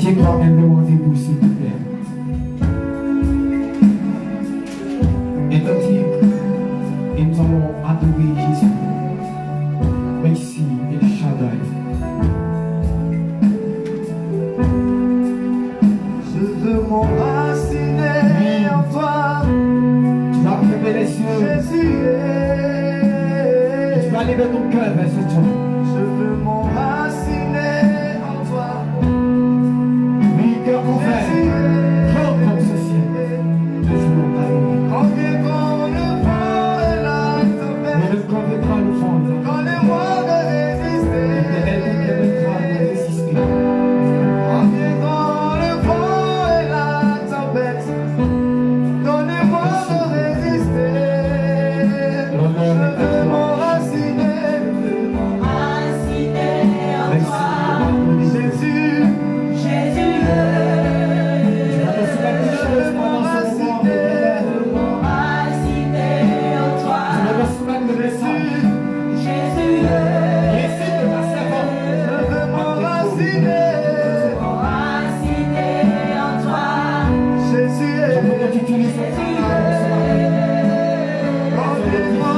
J'ai quand même demandé vous, s'il vous plaît. Et donc, et nous allons adorer Jésus. Merci, El Shaddai. Je veux m'enraciner en toi. Tu vas fermer les yeux. Jésus. Tu vas aller dans ton cœur vers cette chose. Je veux m'enraciner en toi. Oui, cœur ouvert. Cœur comme ceci. Nous voulons t'adorer. Quand viendra le vent et la tempête. Mais le corps viendra le fond. Quand les mois de résister. Elle viendra de résister. Quand viendra le vent et la tempête. Donnez-moi de résister. Je veux m'enraciner. Jésus. Jésus. Tu vas te faire quelque chose pendant ce moment. Tu vas te soumettre le message. Récite de ta servante. Je veux m'enraciner. Jésus. Je veux que tu utilises cette parole ce matin. Quand viendra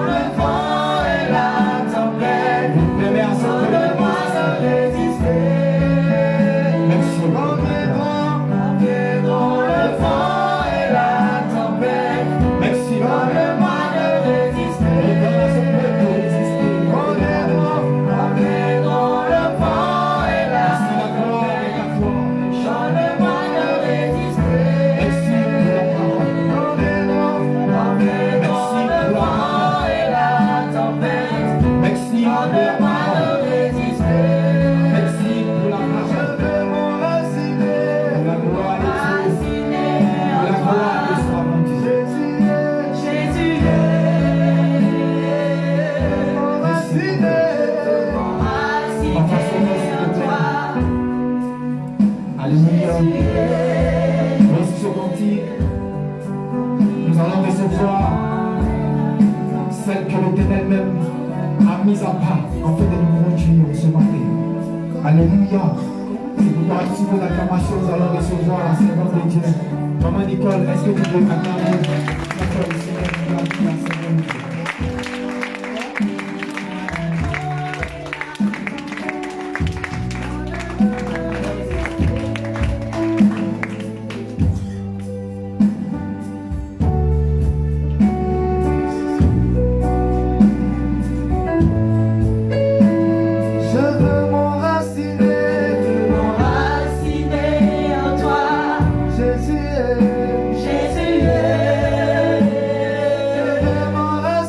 le vent et la tempête. Permets à ce que Donne-moi de résister. Merci. Quand viendra le vent et la tempête. Merci. Donne-moi de résister. Quand viendra le vent et la tempête. Donne-moi de résister. Quand viendra le vent et la tempête. Donne-moi de résister. Je veux m'enraciner. Jésus. Alléluia. Voici ce cantique. Nous allons recevoir celle que l'Éternel même a mise à part en fait de nous conduire ce matin. Alléluia. C'est pourquoi si vous l'acclamation, nous allons recevoir la servante de Dieu. Maman Nicole, est-ce que tu peux acclamer la servante de Dieu? Je veux m'enraciner en toi, Jésus. Jésus. Je veux m'enraciner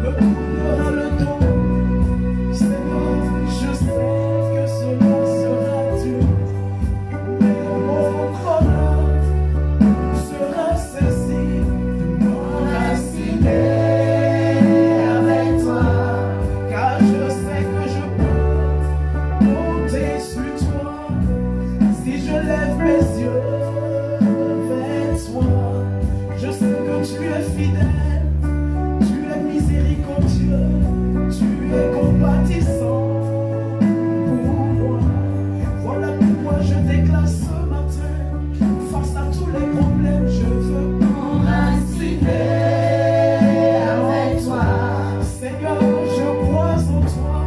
me tournera le dos. Seigneur, je sais que cela sera dur, mais mon cœur sera saisi de m'enraciner avec toi, car je sais que je peux compter sur toi. Si je lève mes yeux vers toi, je sais que tu es fidèle, tu es miséricordieux, tu es compatissant pour moi. Voilà pourquoi je déclare ce matin, face à tous les problèmes, je veux m'enraciner avec toi. Seigneur, je crois en toi,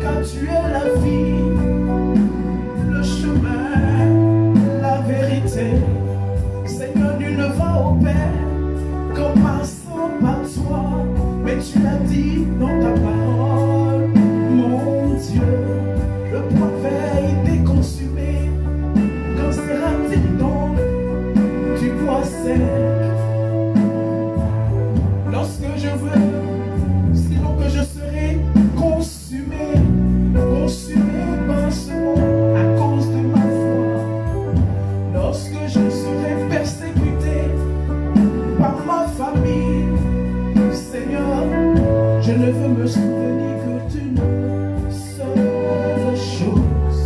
car tu es la vie, le chemin, la vérité. Seigneur, nul ne va au Père qu'en passant par toi. Mais tu l'as dit dans ta parole, mon Dieu, le prophète est consumé. Qu'en sera-t-il donc du bois sec? Lorsque je veux, sinon que je serai consumé, consumé par ce monde à cause de ma foi. Lorsque je serai persécuté par ma famille, Seigneur, je ne veux me souvenir que d'une seule chose,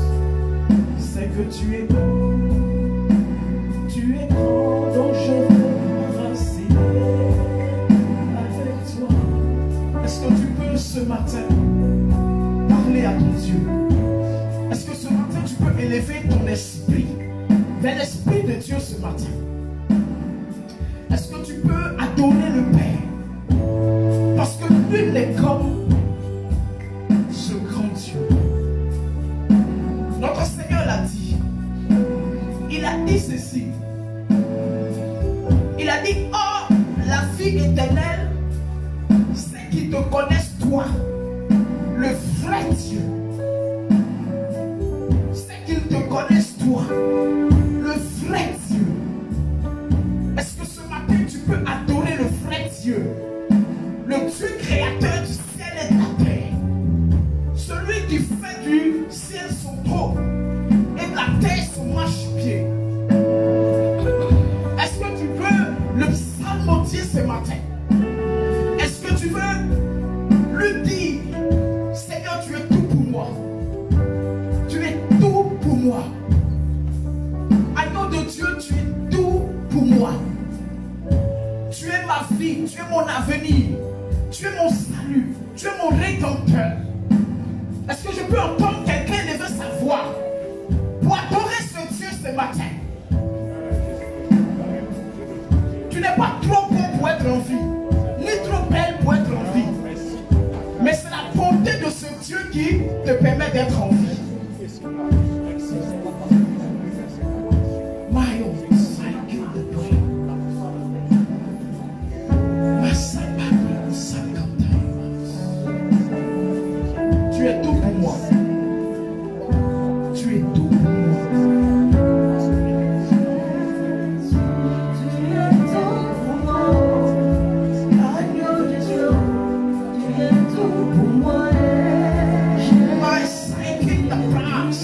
c'est que tu es bon, tu es grand, donc je veux m'enraciner avec toi. Est-ce que tu peux ce matin parler à ton Dieu? Est-ce que ce matin tu peux élever ton esprit vers l'Esprit de Dieu ce matin? Est-ce que tu peux adorer le Père? Parce que nul n'est comme ce grand Dieu. Notre Seigneur l'a dit. Il a dit ceci. Il a dit, oh, la vie éternelle, c'est qu'ils te connaissent toi, le vrai Dieu. C'est qu'ils te connaissent toi, le vrai Dieu. Est-ce que ce matin tu peux adorer le vrai Dieu, le Dieu créateur du ciel et de la terre, celui qui fait du ciel son trône et de la terre son marchepied? Est-ce que tu veux le psalmodier ce matin? Est-ce que tu veux lui dire, Seigneur, tu es tout pour moi, tu es tout pour moi, agneau de Dieu, tu es tout pour moi, tu es ma vie, tu es mon avenir, tu es mon salut, tu es mon rédempteur. Est-ce que je peux entendre quelqu'un élever sa voix pour adorer ce Dieu ce matin? Tu n'es pas trop bon pour être en vie, ni trop belle pour être en vie, mais c'est la bonté de ce Dieu qui te permet d'être en vie. My own cycle de paix. Ma sabbat, tu es tout pour moi. Tu es tout pour moi. Tu es tout pour moi, agneau de Dieu, tu es tout pour moi. My cycle the brass.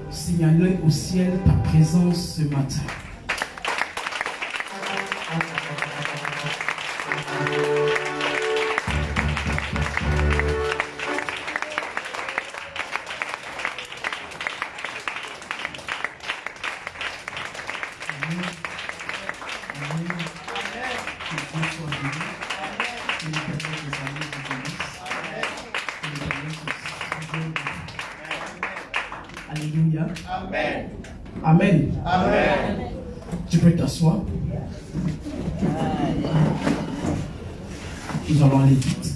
Signaler au ciel ta présence ce matin. Alléluia. Amen. Amen. Amen. Tu peux t'asseoir. Nous allons aller vite.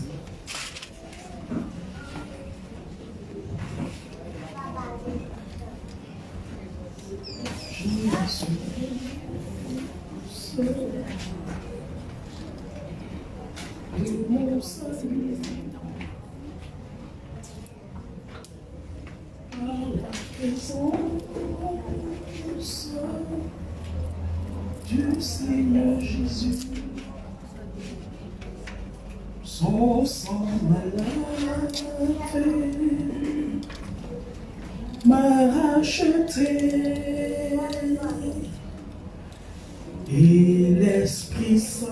Du Seigneur Jésus, son sang m'a racheté et l'Esprit Saint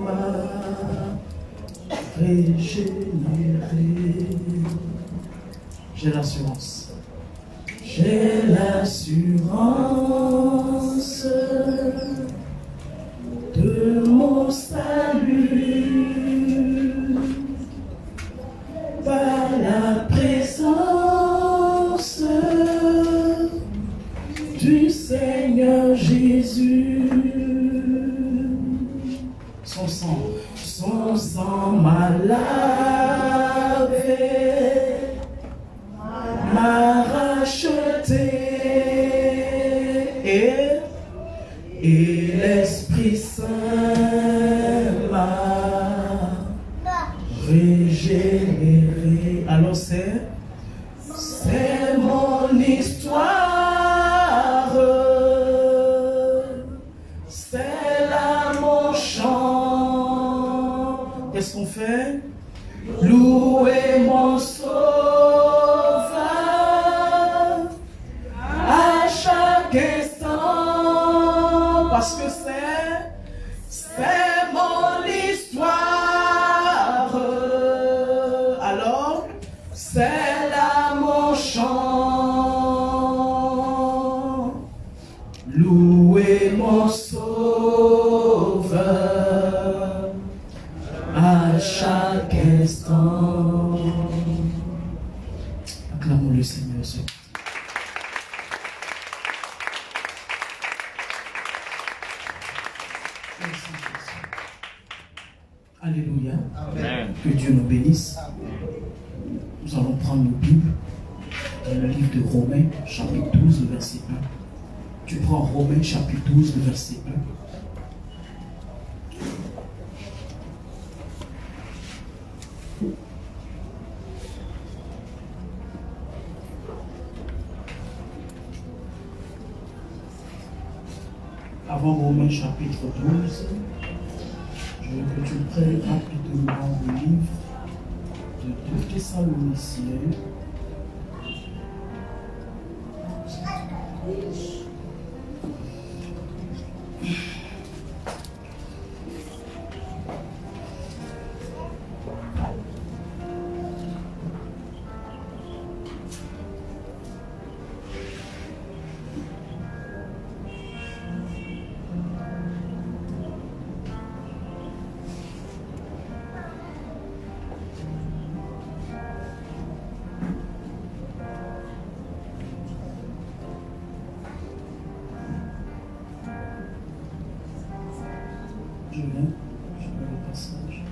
m'a régénéré. J'ai l'assurance. J'ai l'assurance de mon salut par la présence du Seigneur Jésus. Son sang m'a lavé, m'a racheté et l'Esprit Saint m'a régénéré. Alors c'est mon histoire, c'est là mon chant. qu'est-ce qu'on fait? Louer mon Sauveur à chaque instant, parce que c'est mon histoire. Alors, c'est là mon chant. Louer mon Sauveur à chaque instant. Acclamons le Seigneur. Alléluia. Amen. Que Dieu nous bénisse. Nous allons prendre nos Bibles dans le livre de Romains, chapitre 12, le verset 1. Tu prends Romains, chapitre 12, le verset 1. Avant Romains chapitre 12, je veux que tu prennes rapidement le livre de 2 Thessaloniciens. Je mets le passage.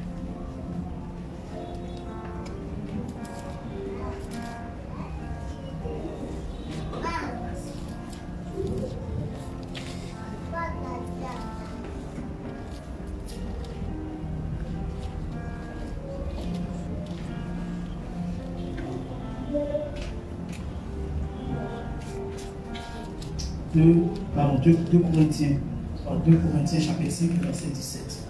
Deux Corinthiens. 2 Corinthiens chapitre 5, le verset 17.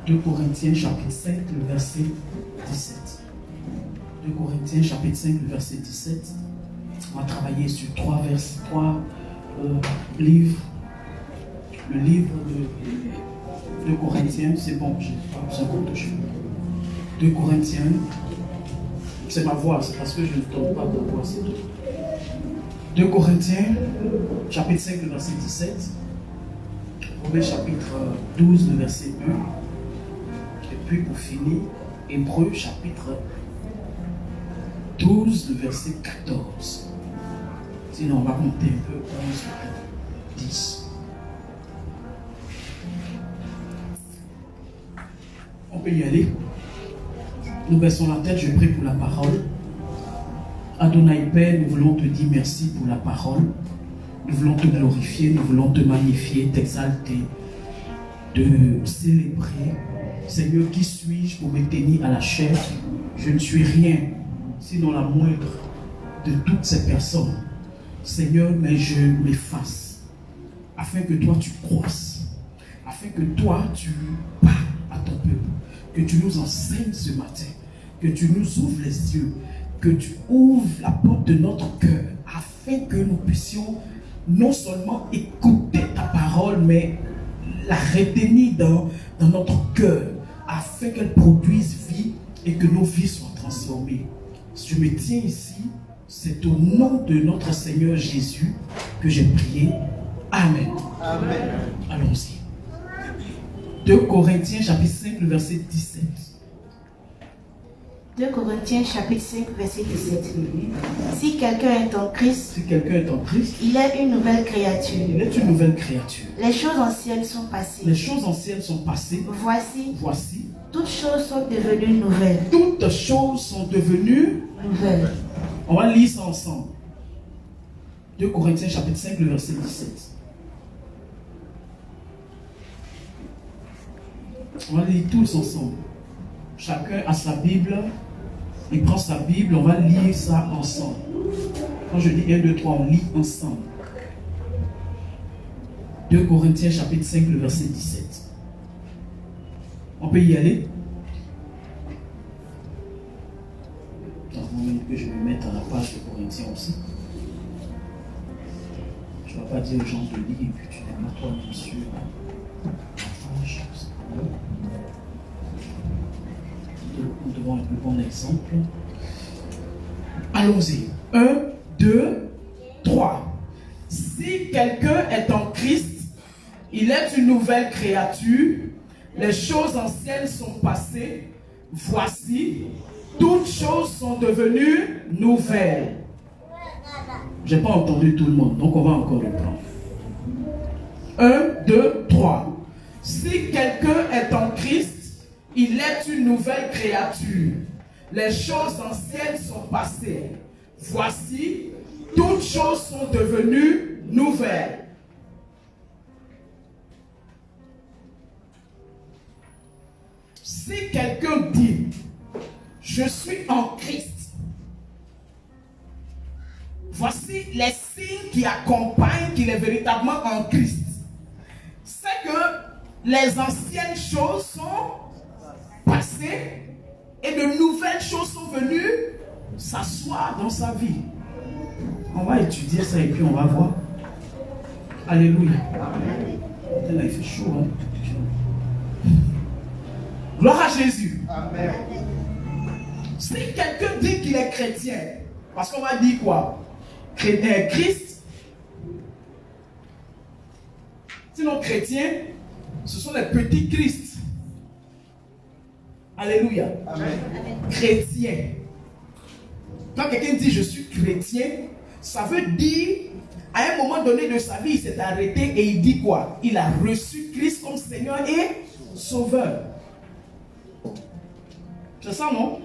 2 Corinthiens chapitre 5, le verset 17. 2 Corinthiens chapitre 5, le verset 17. On va travailler sur trois livres. Le livre de Corinthiens, c'est bon, je n'ai pas besoin de toucher. 2 Corinthiens, c'est ma voix, c'est parce que je ne tombe pas de voix, c'est tout. 2 Corinthiens, chapitre 5, le verset 17. Romains chapitre 12, le verset 1. Et puis pour finir, Hébreux chapitre 12, le verset 14. Sinon, on va compter un peu 11, 10. On peut y aller. Nous baissons la tête, je prie pour la parole. Adonai Père, nous voulons te dire merci pour la parole. Nous voulons te glorifier, nous voulons te magnifier, t'exalter, te célébrer. Seigneur, qui suis-je pour me tenir à la chair? Je ne suis rien, sinon la moindre de toutes ces personnes. Seigneur, mais je m'efface, afin que toi tu croisses, afin que toi tu parles à ton peuple, que tu nous enseignes ce matin, que tu nous ouvres les yeux, que tu ouvres la porte de notre cœur, afin que nous puissions non seulement écouter ta parole, mais la retenir dans notre cœur, afin qu'elle produise vie et que nos vies soient transformées. Je me tiens ici, c'est au nom de notre Seigneur Jésus que j'ai prié. Amen. Amen. Allons-y. 2 Corinthiens chapitre 5, le verset 17. 2 Corinthiens chapitre 5 verset 17. Si quelqu'un est en Christ, Il est une nouvelle créature. est une nouvelle créature. Les choses anciennes sont passées. Les choses anciennes sont passées. Voici, toutes choses sont devenues nouvelles. Toutes choses sont devenues Nouvelles. On va lire ça ensemble. 2 Corinthiens chapitre 5, le verset 17. On va lire tous ensemble. Chacun a sa Bible. Il prend sa Bible, on va lire ça ensemble. Quand je dis 1, 2, 3, on lit ensemble. 2 Corinthiens chapitre 5, le verset 17. On peut y aller? Que je vais mettre à la page de Corinthiens aussi. Je ne vais pas dire aux gens de lire et puis tu les mets toi bien sûr à la page. Nous devons être le bon exemple. Allons-y. 1, 2, 3. Si quelqu'un est en Christ, il est une nouvelle créature. Les choses anciennes sont passées. Voici, toutes choses sont devenues nouvelles. Je n'ai pas entendu tout le monde, donc on va encore reprendre. 1, 2, 3. Si quelqu'un est en Christ, il est une nouvelle créature. Les choses anciennes sont passées. Voici, toutes choses sont devenues nouvelles. Si quelqu'un dit, je suis en Christ, voici les signes qui accompagnent qu'il est véritablement en Christ. C'est que les anciennes choses sont passées et de nouvelles choses sont venues s'asseoir dans sa vie. On va étudier ça et puis on va voir. Alléluia. Là, il fait chaud. Hein? Gloire à Jésus. Amen. Si quelqu'un dit qu'il est chrétien, parce qu'on va dire quoi? Christ. Sinon, chrétien, ce sont les petits Christ. Alléluia. Amen. Chrétien. Quand quelqu'un dit je suis chrétien, ça veut dire, à un moment donné de sa vie, il s'est arrêté et il dit quoi? Il a reçu Christ comme Seigneur et sauveur. C'est ça, non?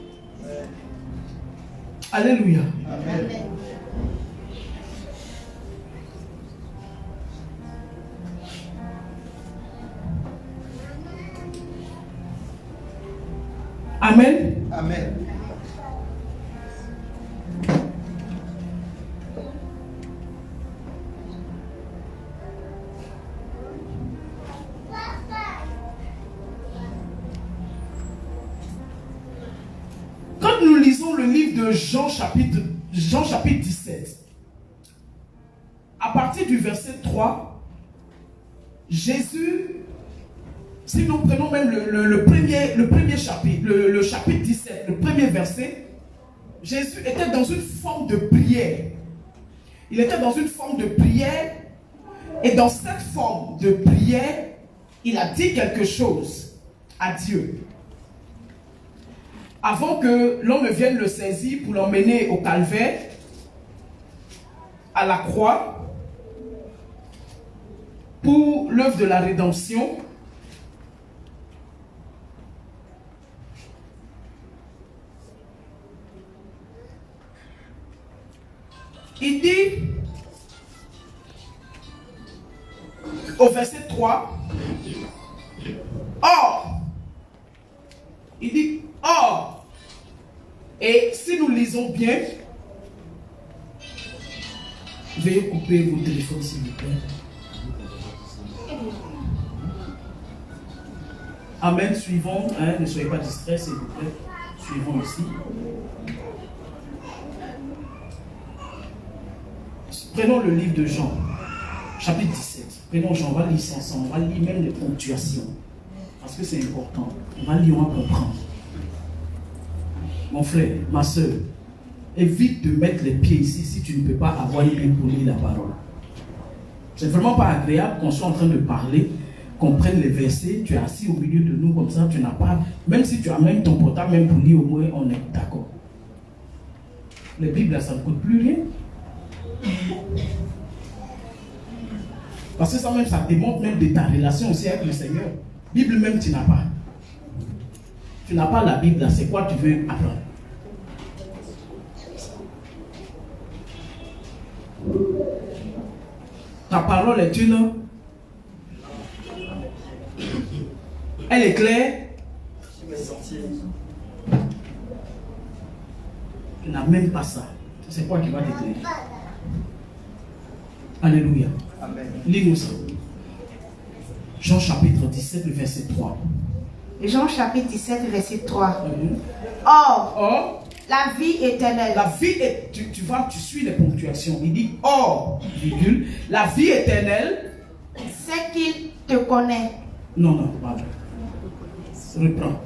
Alléluia. Amen. Amen. Amen. Quand nous lisons le livre de Jean chapitre 17, à partir du verset 3, Jésus, si nous prenons même le premier chapitre, le chapitre 17, le premier verset, Jésus était dans une forme de prière. Il était dans une forme de prière, et dans cette forme de prière, il a dit quelque chose à Dieu. Avant que l'on ne vienne le saisir pour l'emmener au calvaire, à la croix, pour l'œuvre de la rédemption, il dit au verset 3, or, il dit, or, et si nous lisons bien, veuillez couper vos téléphones s'il vous plaît. Amen, suivons, hein, ne soyez pas distraits s'il vous plaît, suivons ici. Prenons le livre de Jean, chapitre 17. Prenons Jean, on va lire ça ensemble, on va lire même les ponctuations, parce que c'est important. On va lire, on va comprendre. Mon frère, ma soeur, évite de mettre les pieds ici si tu ne peux pas avoir les pieds pour lire la parole. C'est vraiment pas agréable qu'on soit en train de parler, qu'on prenne les versets, tu es assis au milieu de nous comme ça, tu n'as pas, même si tu as même ton portable, même pour lire au moins, on est d'accord. Les Bibles, là, ça ne coûte plus rien. Parce que ça même, ça démontre même de ta relation aussi avec le Seigneur. Bible même, tu n'as pas. Tu n'as pas la Bible, là, c'est quoi tu veux apprendre? Ta parole est une. Elle est claire. Tu n'as même pas ça. C'est quoi qui va t'éclairer? Alléluia. Amen. Lis-nous ça. Jean chapitre 17, le verset 3. Jean chapitre 17, verset 3. Or, Or, la vie éternelle. la vie est, tu vois, tu suis les ponctuations. Il dit or, virgule, la vie éternelle. C'est qu'il te connaît. Non, pardon. Reprends.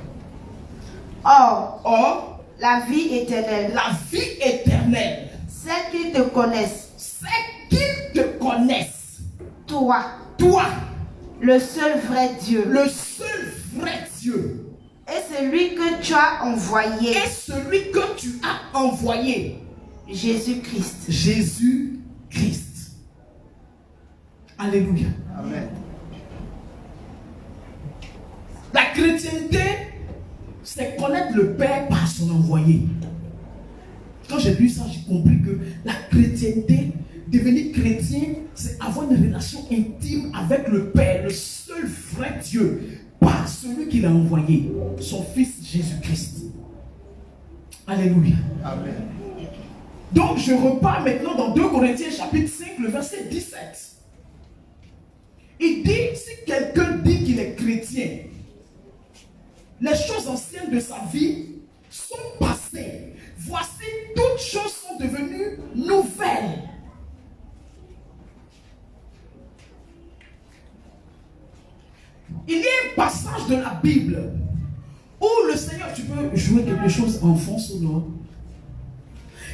Or, la vie éternelle. La vie éternelle. C'est qu'ils te connaissent. C'est qu'ils te connaissent. Toi, le seul vrai Dieu. Le seul vrai Dieu. Et celui que tu as envoyé. Et celui que tu as envoyé. Jésus-Christ. Jésus-Christ. Alléluia. Amen. La chrétienté, c'est connaître le Père par son envoyé. Quand j'ai lu ça, j'ai compris que la chrétienté, devenir chrétien, c'est avoir une relation intime avec le Père, le seul vrai Dieu, par celui qu'il a envoyé, son Fils Jésus-Christ. Alléluia. Amen. Donc je repars maintenant dans 2 Corinthiens chapitre 5, le verset 17. Il dit, si quelqu'un dit qu'il est chrétien, les choses anciennes de sa vie sont passées. Voici, toutes choses sont devenues nouvelles. Il y a un passage de la Bible où le Seigneur, tu peux jouer quelque chose en fond ou non?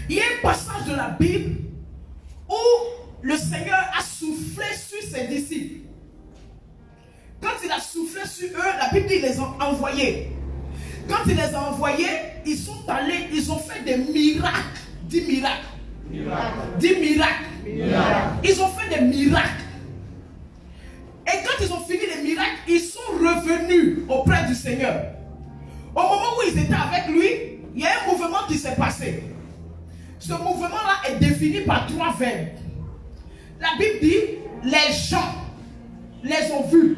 Il y a un passage de la Bible où le Seigneur a soufflé sur ses disciples. Quand il a soufflé sur eux, la Bible dit qu'il les a envoyés. Quand il les a envoyés, ils sont allés, ils ont fait des miracles. 10 miracles. 10 miracles. Ils ont fait des miracles. Et quand ils ont fini les miracles, ils sont revenus Seigneur. Au moment où ils étaient avec lui, il y a un mouvement qui s'est passé. Ce mouvement-là est défini par 3 verbes. La Bible dit, les gens les ont vus,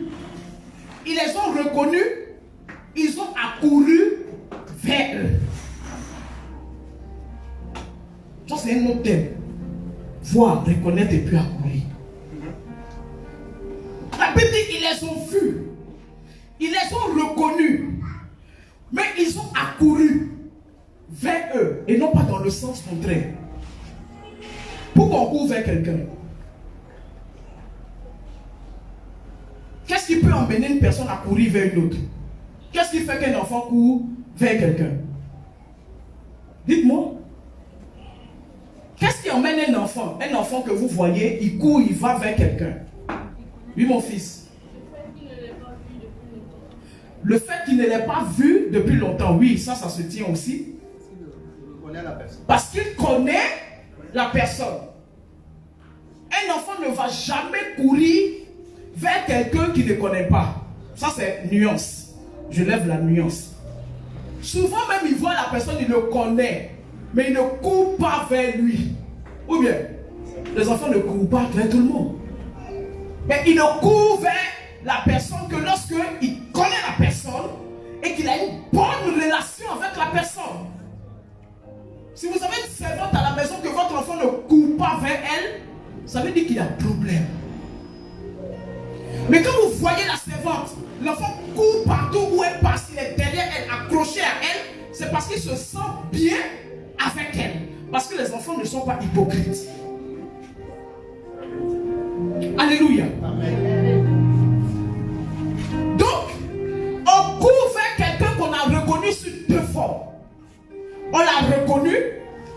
ils les ont reconnus, ils ont accouru vers eux. Ça, c'est un autre thème. Voir, reconnaître et puis accourir. La Bible dit, ils les ont vus, ils les ont reconnus, mais ils ont accouru vers eux et non pas dans le sens contraire. Pourquoi on court vers quelqu'un? Qu'est-ce qui peut emmener une personne à courir vers une autre? Qu'est-ce qui fait qu'un enfant court vers quelqu'un? Dites-moi. Qu'est-ce qui emmène un enfant? Un enfant que vous voyez, il court, il va vers quelqu'un. Oui, mon fils. Le fait qu'il ne l'ait pas vu depuis longtemps, oui, ça se tient aussi. Parce qu'il connaît la personne. Un enfant ne va jamais courir vers quelqu'un qu'il ne connaît pas. Ça, c'est nuance. Je lève la nuance. Souvent même, il voit la personne, il le connaît, mais il ne court pas vers lui. Ou bien, les enfants ne courent pas vers tout le monde. Mais il ne court vers la personne que lorsqu'il connaît la personne et qu'il a une bonne relation avec la personne. Si vous avez une servante à la maison que votre enfant ne court pas vers elle, ça veut dire qu'il y a un problème. Mais quand vous voyez la servante, l'enfant court partout où elle passe, il est derrière elle, accroché à elle, c'est parce qu'il se sent bien avec elle. Parce que les enfants ne sont pas hypocrites. Alléluia. Amen. Donc, on court vers quelqu'un qu'on a reconnu sur 2 formes. On l'a reconnu,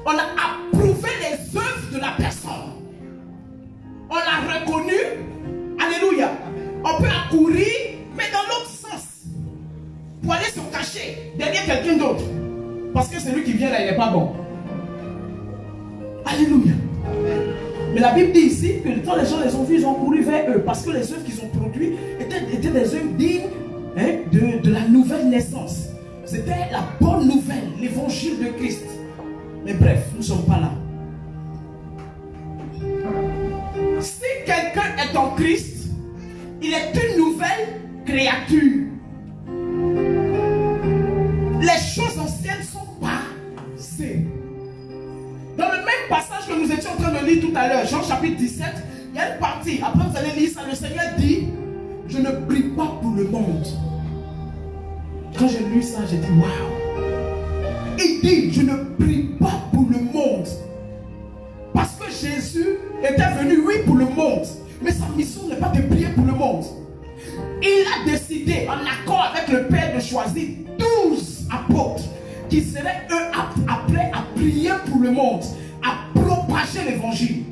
on a approuvé les œuvres de la personne. On l'a reconnu, alléluia. On peut accourir, mais dans l'autre sens. Pour aller se cacher derrière quelqu'un d'autre. Parce que celui qui vient là, il n'est pas bon. Alléluia. Mais la Bible dit ici que quand les gens les ont vus, ils ont couru vers eux. Parce que les œuvres qu'ils ont produites étaient des œuvres dignes de la nouvelle naissance. C'était la bonne nouvelle, l'évangile de Christ. Mais bref, nous ne sommes pas là. Si quelqu'un est en Christ, il est une nouvelle créature. Les choses anciennes sont passées. Dans le même passage que nous étions en train de lire tout à l'heure, Jean chapitre 17, il y a une partie, après vous allez lire ça, le Seigneur dit, je ne prie pas pour le monde. Quand j'ai lu ça, j'ai dit, waouh. Il dit, je ne prie pas pour le monde. Parce que Jésus était venu, oui, pour le monde. Mais sa mission n'est pas de prier pour le monde. Il a décidé, en accord avec le Père, de choisir 12 apôtres qui seraient eux appelés à prier pour le monde, à propager l'évangile.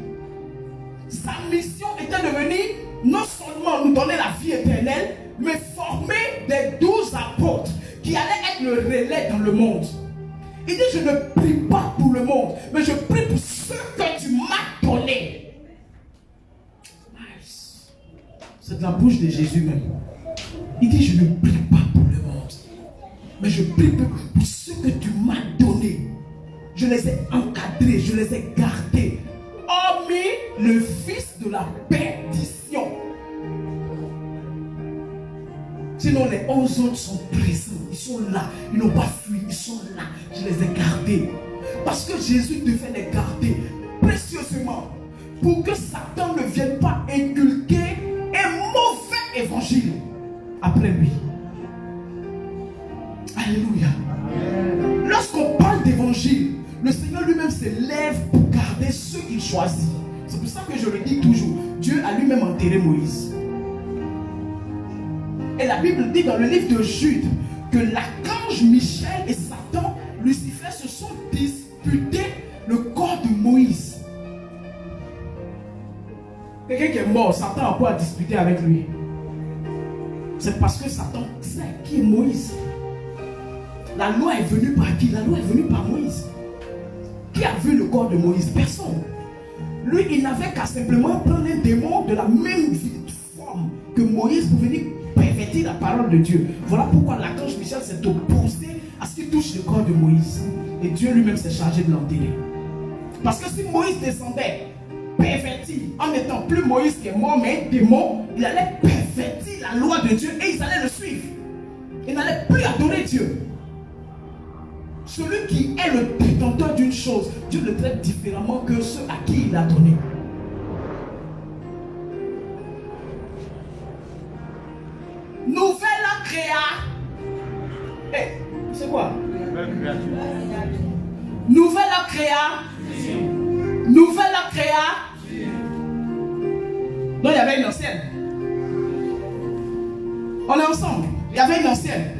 Sa mission était de venir non seulement nous donner la vie éternelle, mais former des 12 apôtres qui allaient être le relais dans le monde. Il dit, je ne prie pas pour le monde, mais je prie pour ceux que tu m'as donnés. Nice. C'est de la bouche de Jésus même. Il dit, je ne prie pas pour le monde, mais je prie pour ceux que tu m'as donnés. Je les ai encadrés, je les ai gardés. Hormis le fils de la perdition. Sinon les 11 autres sont présents, ils sont là, ils n'ont pas fui, ils sont là, je les ai gardés. Parce que Jésus devait les garder précieusement pour que Satan ne vienne pas inculquer un mauvais évangile après lui. Alléluia. Lorsqu'on parle d'évangile, le Seigneur lui-même se lève pour garder ceux qu'il choisit. C'est pour ça que je le dis toujours, Dieu a lui-même enterré Moïse. Et la Bible dit dans le livre de Jude que l'archange Michel et Satan, Lucifer, se sont disputés le corps de Moïse. Quelqu'un qui est mort, Satan a quoi à disputer avec lui? C'est parce que Satan sait qui est Moïse. La loi est venue par qui? La loi est venue par Moïse. Qui a vu le corps de Moïse? Personne. Lui, il n'avait qu'à simplement prendre un démon de la même forme que Moïse pour venir pervertir perverti la parole de Dieu. Voilà pourquoi l'archange Michel s'est opposé à ce qui touche le corps de Moïse. Et Dieu lui-même s'est chargé de l'enterrer. Parce que si Moïse descendait perverti, en étant plus Moïse qui est mort, mais démon, il allait pervertir la loi de Dieu et ils allaient le suivre. Il n'allait plus adorer Dieu. Celui qui est le détenteur d'une chose, Dieu le traite différemment que ceux à qui il a donné. Nouvelle créa. C'est quoi? Nouvelle créa. Nouvelle créa. Non, il y avait une ancienne. On est ensemble. Il y avait une ancienne.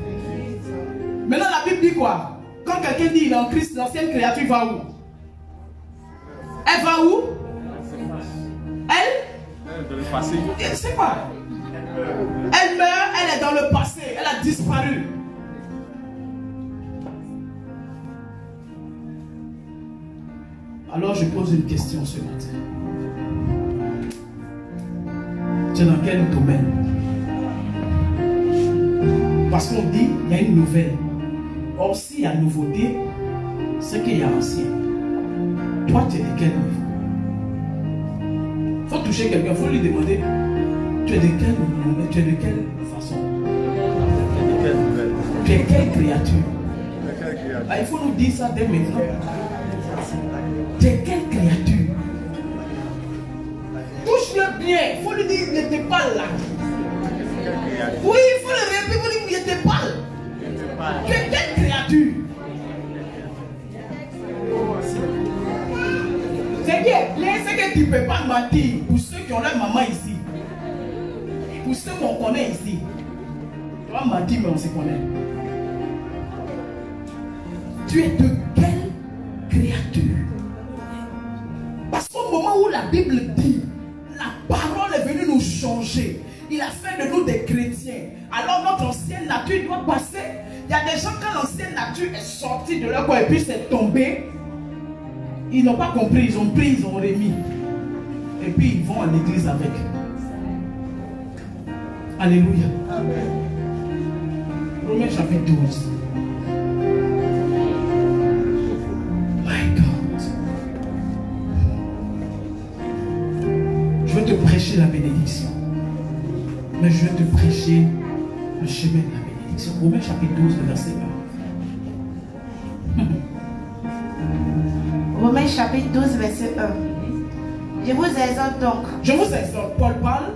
Maintenant, la Bible dit quoi? Quand quelqu'un dit il est en Christ, l'ancienne créature va où? Elle va où? Elle? Dans le passé. C'est quoi? Elle meurt, elle est dans le passé, elle a disparu. Alors je pose une question ce matin. Tu es dans quel domaine? Parce qu'on dit il y a une nouvelle. Or s'il y a nouveauté, c'est qu'il y a ancien. Toi tu es de quel niveau? Il faut toucher quelqu'un, il faut lui demander. Tu es de quelle nouvelle? Tu es de quelle façon? Tu es quelle créature? Ah, il faut nous dire ça dès maintenant. Tu es quelle créature? Touche-le bien. Il faut lui dire, il n'était pas là. Oui, il faut le répéter, il faut lui dire, il n'était pas là. Tu es quelle créature? C'est que tu ne peux pas mentir pour ceux qui ont leur maman ici. Pour ceux qu'on connaît ici. Tu vas mentir, mais on se connaît. Tu es de quelle créature? Parce qu'au moment où la Bible dit, la parole est venue nous changer. Il a fait de nous des chrétiens. Alors notre ancienne nature doit passer. Il y a des gens, quand l'ancienne nature est sortie de leur corps et puis c'est tombé, ils n'ont pas compris, ils ont pris, ils ont remis. Et puis ils vont à l'église avec. Alléluia. Amen. Romains chapitre 12. My God. Je veux te prêcher la bénédiction. Mais je veux te prêcher le chemin de la bénédiction. Romains chapitre 12, le verset 1. Romains chapitre 12, verset 1. Je vous exhorte donc. Je vous exhorte. Paul parle.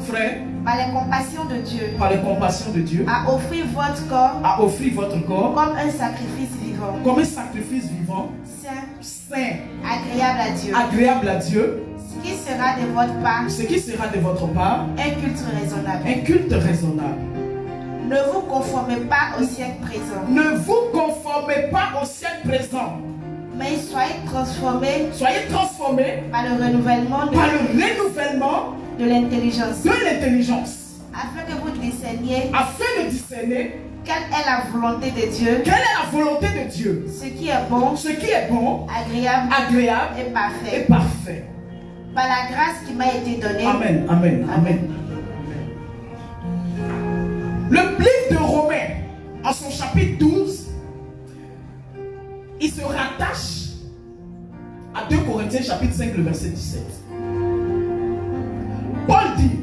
Frère, par les compassions de Dieu, à offrir votre corps, comme un sacrifice vivant, saint, agréable à Dieu, ce qui sera de votre part, un culte raisonnable. Ne vous conformez pas au siècle présent. Mais soyez transformés par le renouvellement de l'intelligence. Afin que vous discerniez quelle est la volonté de Dieu. Ce qui est bon, agréable et parfait. Par la grâce qui m'a été donnée. Amen. Le livre de Romains, en son chapitre 12, il se rattache à 2 Corinthiens chapitre 5, le verset 17. Paul dit,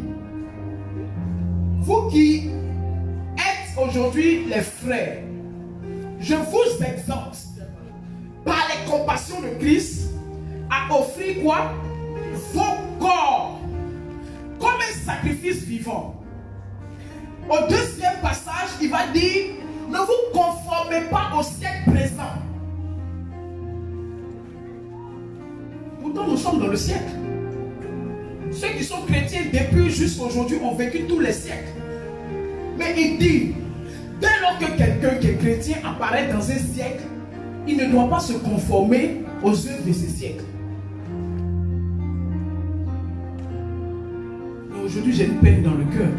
vous qui êtes aujourd'hui les frères, je vous exhorte par les compassions de Christ à offrir quoi? Vos corps comme un sacrifice vivant. Au deuxième passage, il va dire, ne vous conformez pas au siècle présent. Pourtant, nous sommes dans le siècle. Ceux qui sont chrétiens depuis jusqu'à aujourd'hui ont vécu tous les siècles. Mais il dit, dès lors que quelqu'un qui est chrétien apparaît dans un siècle, il ne doit pas se conformer aux œuvres de ce siècle. Et aujourd'hui, j'ai une peine dans le cœur.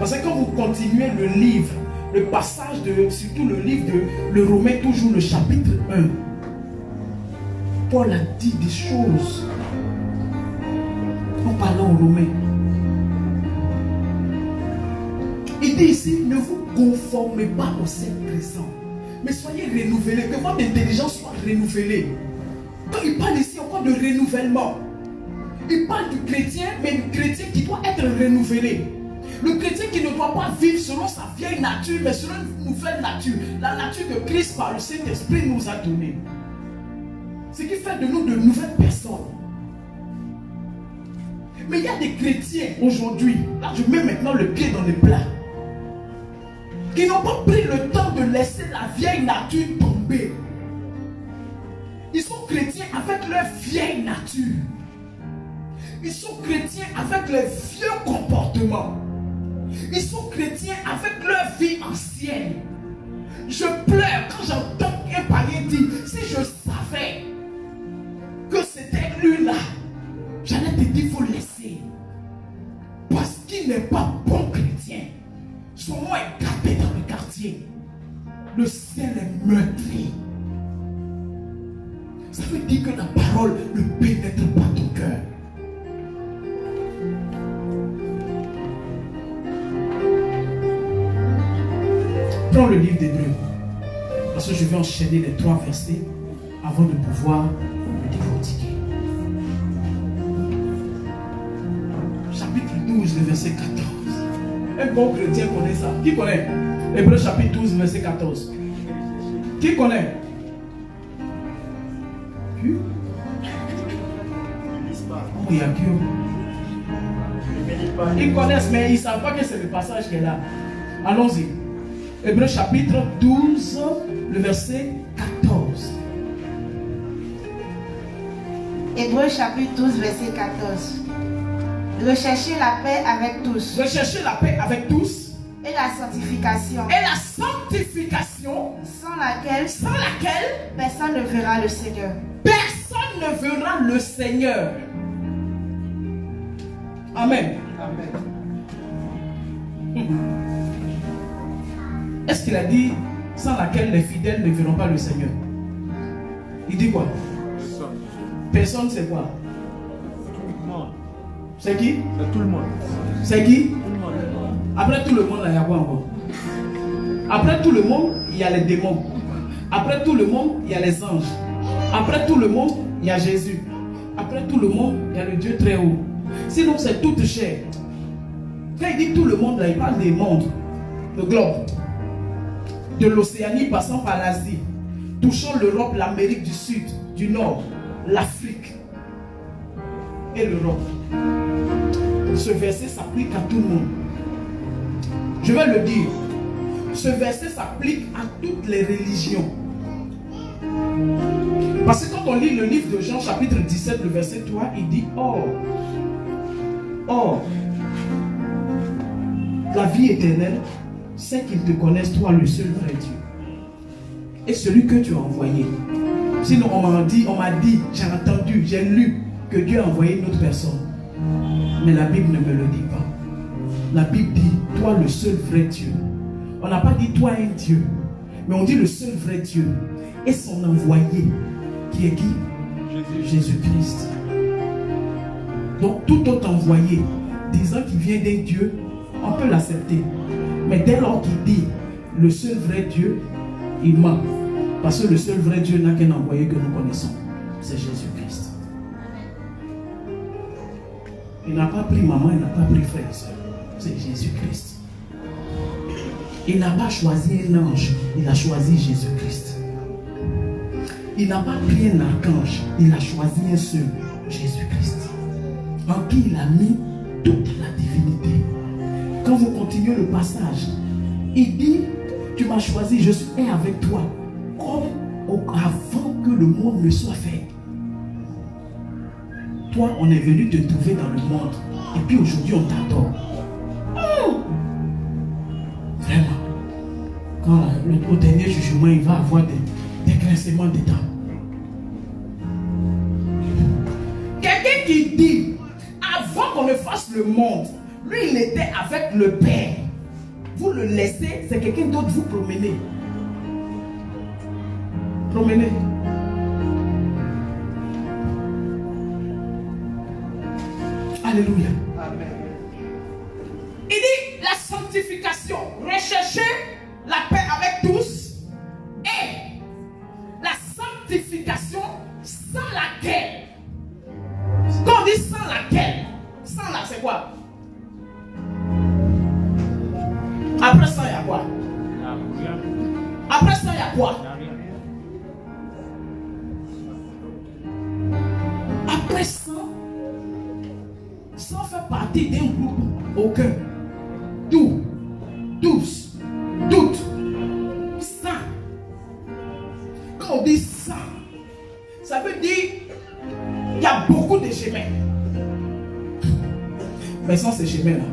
Parce que quand vous continuez le livre, le passage surtout le livre de le Romain, toujours le chapitre 1, Paul a dit des choses en parlant aux Romains. dit ici, ne vous conformez pas au siècle présent, mais soyez renouvelés, que votre intelligence soit renouvelée. Quand il parle ici encore de renouvellement, il parle du chrétien, mais du chrétien qui doit être renouvelé. Le chrétien qui ne doit pas vivre selon sa vieille nature, mais selon une nouvelle nature. La nature que Christ par le Saint-Esprit nous a donnée. Ce qui fait de nous de nouvelles personnes. Mais il y a des chrétiens aujourd'hui, là je mets maintenant le pied dans le plat, qui n'ont pas pris le temps de laisser la vieille nature tomber. Ils sont chrétiens avec leur vieille nature. Ils sont chrétiens avec les vieux comportements. Ils sont chrétiens avec leur vie ancienne. Je pleure quand j'entends un païen dire, si je savais que c'était lui là, j'allais te dire, il faut laisser. Parce qu'il n'est pas bon chrétien. Son nom est gardé dans le quartier. Le ciel est meurtri. Ça veut dire que la parole ne pénètre pas ton cœur. Prends le livre d'Hébreux. Parce que je vais enchaîner les 3 versets avant de pouvoir le décortiquer. Chapitre 12, le verset 14. Un bon chrétien connaît ça. Qui connaît? Hébreux chapitre 12, verset 14. Qui connaît? Qui? Oh, il y a qui? Ils connaissent, mais ils ne savent pas que c'est le passage qui est là. Allons-y. Hébreux chapitre 12, le verset 14. Hébreux chapitre 12, verset 14. Recherchez la paix avec tous. Recherchez la paix avec tous. Et la sanctification. Et la sanctification. Sans laquelle personne ne verra le Seigneur. Personne ne verra le Seigneur. Amen. Amen. Est-ce qu'il a dit sans laquelle les fidèles ne verront pas le Seigneur? Il dit quoi? Personne, c'est quoi? C'est qui? C'est tout le monde. C'est qui? Tout le monde. Après tout le monde, il y a quoi encore? Après tout le monde, il y a les démons. Après tout le monde, il y a les anges. Après tout le monde, il y a Jésus. Après tout le monde, il y a le Dieu très haut. Sinon, c'est toute chair. Quand il dit tout le monde, là, il parle des mondes, le globe. De l'Océanie passant par l'Asie, touchant l'Europe, l'Amérique du Sud, du Nord, l'Afrique et l'Europe. Ce verset s'applique à tout le monde. Je vais le dire. Ce verset s'applique à toutes les religions. Parce que quand on lit le livre de Jean chapitre 17, le verset 3, il dit, Or, la vie éternelle, c'est qu'ils te connaissent, toi, le seul vrai Dieu. Et celui que tu as envoyé. Sinon, on m'a dit, j'ai entendu, j'ai lu que Dieu a envoyé une autre personne. Mais la Bible ne me le dit pas. La Bible dit, toi, le seul vrai Dieu. On n'a pas dit, toi, un Dieu. Mais on dit le seul vrai Dieu. Et son envoyé, qui est qui? Jésus-Christ. Donc, tout autre envoyé, disant qu'il vient d'un Dieu, on peut l'accepter. Mais dès lors qu'il dit le seul vrai Dieu, il ment. Parce que le seul vrai Dieu n'a qu'un envoyé que nous connaissons. C'est Jésus-Christ. Il n'a pas pris maman, il n'a pas pris frère et soeur. C'est Jésus-Christ. Il n'a pas choisi un ange, il a choisi Jésus-Christ. Il n'a pas pris un archange, il a choisi un seul, Jésus-Christ. En qui il a mis toute la divinité. Quand vous continuez le passage, il dit, tu m'as choisi, je suis un avec toi, comme avant que le monde ne soit fait. Toi, on est venu te trouver dans le monde, et puis aujourd'hui, on t'adore. Vraiment. Quand au dernier jugement, il va avoir des grincements dedans. Quelqu'un qui dit, avant qu'on ne fasse le monde, lui, il était avec le Père. Vous le laissez, c'est quelqu'un d'autre, vous promenez. Promenez. Alléluia. Amen. Il dit la sanctification. c'est quoi? Après ça, il y a quoi? Après ça, il y a quoi? Après ça, sans faire partie d'un groupe, aucun. Tout, tous, toutes, ça. Quand on dit ça, ça veut dire il y a beaucoup de chemins. Mais sans ces chemins-là,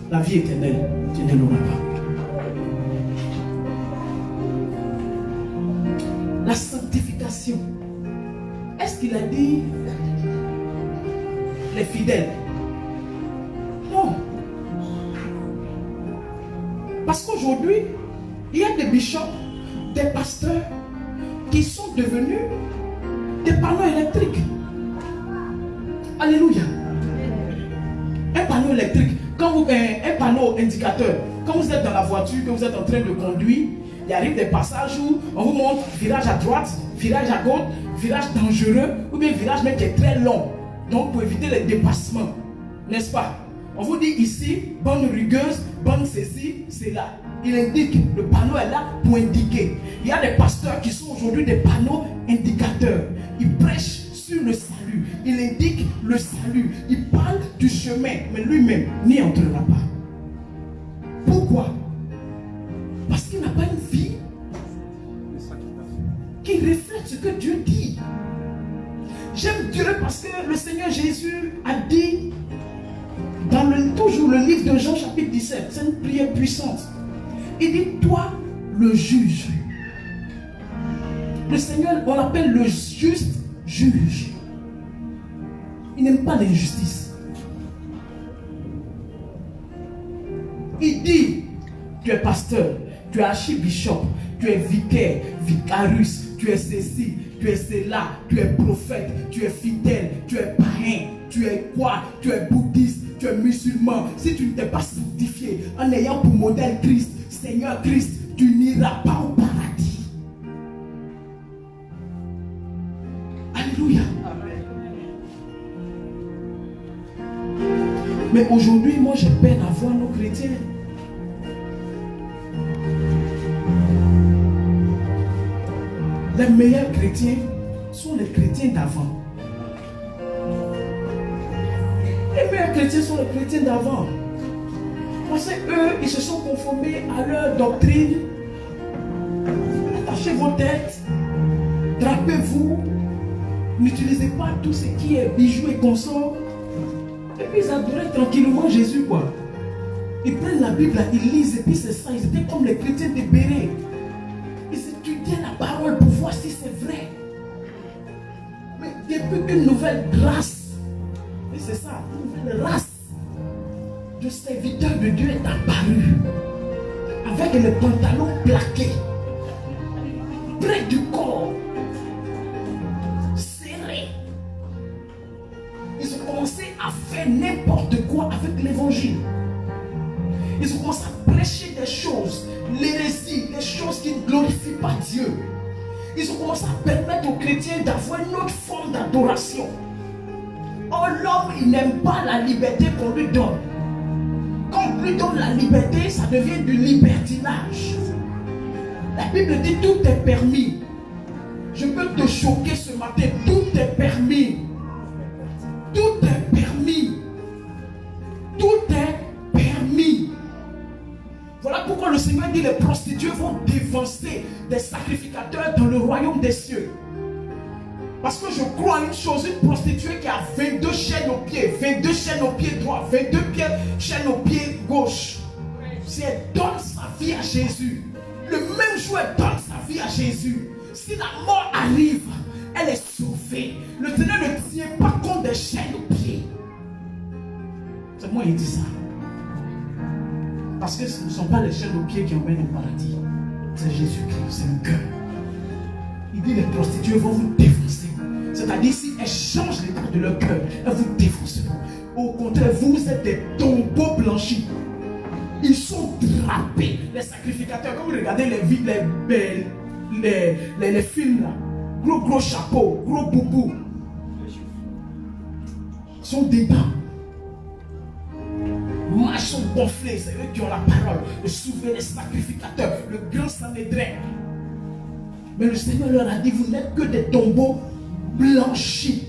la vie éternelle, tu ne l'auras pas. La sanctification. Est-ce qu'il a dit les fidèles? Non. Parce qu'aujourd'hui, il y a des bishops, des pasteurs qui sont devenus des panneaux électriques. Alléluia. Un panneau électrique, un panneau indicateur, quand vous êtes dans la voiture, que vous êtes en train de conduire, il arrive des passages où on vous montre virage à droite, virage à gauche, virage dangereux, ou bien virage même qui est très long. Donc pour éviter les dépassements, n'est-ce pas? On vous dit ici, bonne rugueuse, bonne ceci, c'est là. Il indique, le panneau est là pour indiquer. Il y a des pasteurs qui sont aujourd'hui des panneaux indicateurs. Ils prêchent sur le salut. Il indique le salut. Il parle du chemin, mais lui-même n'y entrera pas. Pourquoi? Parce qu'il n'a pas une vie qui reflète ce que Dieu dit. J'aime Dieu parce que le Seigneur Jésus a dit dans toujours le livre de Jean chapitre 17, c'est une prière puissante. Il dit, toi le juge. Le Seigneur, on l'appelle le juste juge. Il n'aime pas l'injustice. Il dit, tu es pasteur, tu es archibishop, tu es vicaire, vicarius, tu es ceci, tu es cela, tu es prophète, tu es fidèle, tu es païen, tu es quoi, tu es bouddhiste, tu es musulman. Si tu ne t'es pas sanctifié en ayant pour modèle Christ, Seigneur Christ, tu n'iras pas au paradis. Alléluia. Mais aujourd'hui, moi j'ai peine à voir nos chrétiens. Les meilleurs chrétiens sont les chrétiens d'avant. Les meilleurs chrétiens sont les chrétiens d'avant. Parce qu'eux, ils se sont conformés à leur doctrine. Attachez vos têtes, drapez-vous, n'utilisez pas tout ce qui est bijoux et consorts. Et puis ils adoraient tranquillement Jésus, quoi. Ils prennent la Bible, ils lisent, et puis c'est ça. Ils étaient comme les chrétiens de Béret. Ils étudiaient la parole pour voir si c'est vrai. Mais depuis une nouvelle grâce, et c'est ça, une nouvelle race de serviteurs de Dieu est apparue, avec les pantalons plaqués, près du corps, serrés. Ils ont commencé à faire n'importe quoi avec l'évangile. Ils ont commencé à prêcher des choses, l'hérésie, les choses qui ne glorifient pas Dieu. Ils ont commencé à permettre aux chrétiens d'avoir une autre forme d'adoration. Oh, l'homme, il n'aime pas la liberté qu'on lui donne. Quand on lui donne la liberté, ça devient du libertinage. La Bible dit tout est permis. Je peux te choquer ce matin, tout est permis. Tout est permis. Tout est permis. Voilà pourquoi le Seigneur dit les prostituées vont dévancer des sacrificateurs dans le royaume des cieux. Parce que je crois à une chose, une prostituée qui a 22 chaînes aux pieds, 22 chaînes aux pieds droits, 22 chaînes aux pieds gauche. Si elle donne sa vie à Jésus, le même jour elle donne sa vie à Jésus, si la mort arrive, elle est sauvée. Le Seigneur ne tient pas compte des chaînes aux pieds. C'est moi qui dis ça. Parce que ce ne sont pas les chaînes aux pieds qui emmènent au paradis. C'est Jésus-Christ, c'est le cœur. Il dit les prostituées vont vous défoncer. C'est-à-dire si elles changent l'état de leur cœur, elles vous défonceront. Au contraire, vous êtes des tombeaux blanchis. Ils sont drapés. Les sacrificateurs, quand vous regardez les films là, gros chapeau, gros boubou, ils sont dedans. mâchons gonflés, c'est eux qui ont la parole. Le souverain sacrificateur, le grand Sanhédrin. Mais le Seigneur leur a dit, vous n'êtes que des tombeaux blanchis.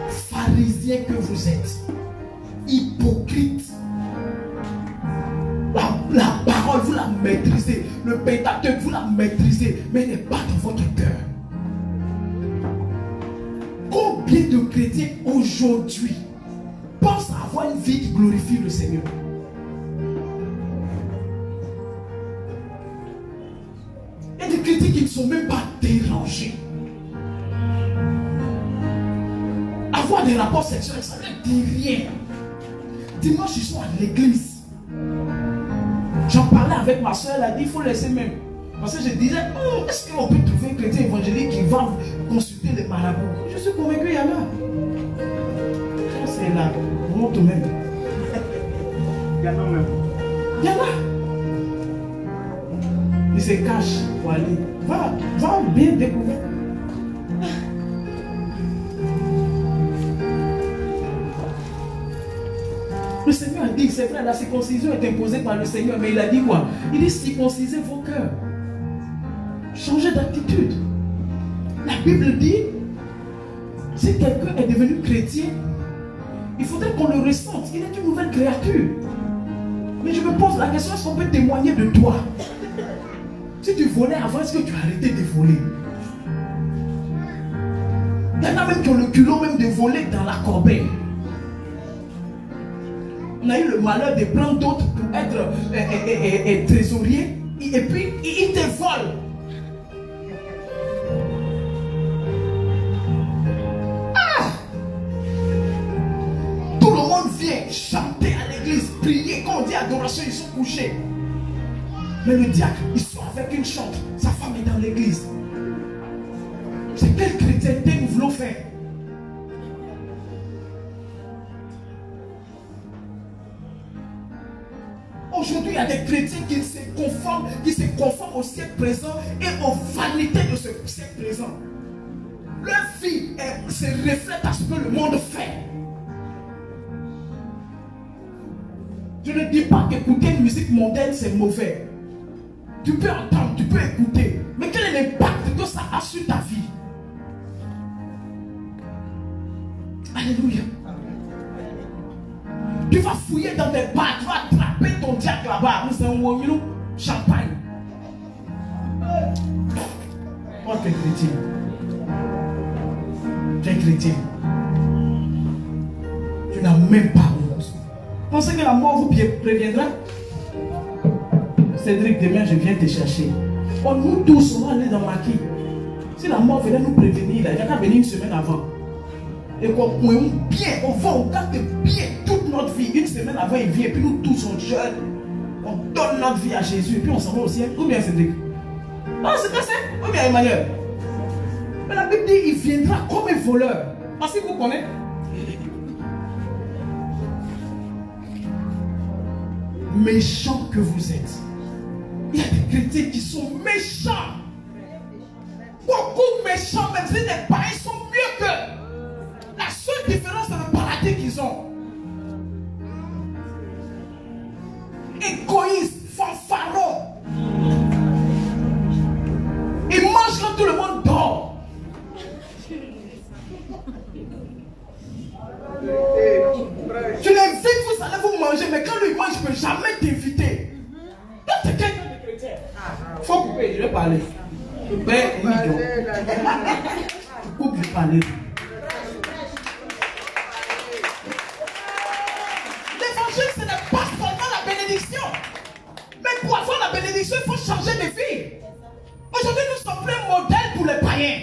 Pharisiens que vous êtes, hypocrites. La parole, vous la maîtrisez. Le Pentateuque, vous la maîtrisez. Mais elle n'est pas dans votre cœur. Combien de chrétiens aujourd'hui pensent avoir une vie qui glorifie le Seigneur? Il y a des chrétiens qui ne sont même pas dérangés. Avoir des rapports sexuels, ça ne dit rien. Dimanche, ils sont à l'église. J'en parlais avec ma soeur, elle a dit il faut laisser même. Parce que je disais, est-ce qu'on peut trouver un chrétien évangélique qui va consulter les marabouts? Je suis convaincu qu'il y en a. C'est là, monte même. Il y en a même. Il y en a. Il se cache pour aller. Va bien découvrir. Le Seigneur a dit, c'est vrai, la circoncision est imposée par le Seigneur, mais il a dit quoi? Il dit circoncisez vos cœurs. Changez d'attitude. La Bible dit, si quelqu'un est devenu chrétien, il faudrait qu'on le ressente. Il est une nouvelle créature. Mais je me pose la question, est-ce qu'on peut témoigner de toi? Si tu volais avant, est-ce que tu as arrêté de voler? Il y en a même qui ont le culot même de voler dans la corbeille. On a eu le malheur de prendre d'autres pour être trésorier et puis ils te volent. Tout le monde vient chanter à l'église, prier. Quand on dit adoration, ils sont couchés. Mais le diacre, il sort avec une chante. Sa femme est dans l'église. C'est quelle chrétienté nous voulons faire? Aujourd'hui, il y a des chrétiens qui se conforment au siècle présent et aux vanités de ce siècle présent. Leur vie se reflète à ce que le monde fait. Je ne dis pas qu'écouter une musique mondaine c'est mauvais. Tu peux entendre, tu peux écouter. Mais quel est l'impact que ça a sur ta vie? Alléluia. Tu vas fouiller dans tes bas, tu vas attraper ton diacre là-bas. Nous sommes au champagne. Oh, tu es chrétien. Tu es chrétien. Tu n'as même pas honte. Pensez que la mort vous préviendra? Cédric, demain je viens te chercher. Oh, nous tous, on va aller dans Maki. Si la mort venait nous prévenir, il n'y a qu'à venir une semaine avant. Et qu'on bien, on va, on garde bien toute notre vie. Une semaine avant, il vient, et puis nous tous, on jeûne. On donne notre vie à Jésus, et puis on s'en va au ciel. Ou bien Cédric? Non, c'est pas ça. Ou bien Emmanuel? Mais la Bible dit, il viendra comme un voleur. Parce que vous connaissez. Méchants que vous êtes. Il y a des chrétiens qui sont méchants. Beaucoup méchants, même si les païens sont mieux que. La seule différence, c'est le paradis qu'ils ont. Égoïstes, fanfarons. Ils mangent là, tout le monde dort. Tu l'invites, vous allez vous manger, mais quand lui mange, je ne peux jamais t'inviter. Toi, tu es quelqu'un de chrétien. Il faut couper, je vais parler. Je vais tu coupes, je vais parler. L'évangile, ce n'est pas seulement la bénédiction. Mais pour avoir la bénédiction, il faut changer de vie. Aujourd'hui, nous sommes un modèle pour les païens.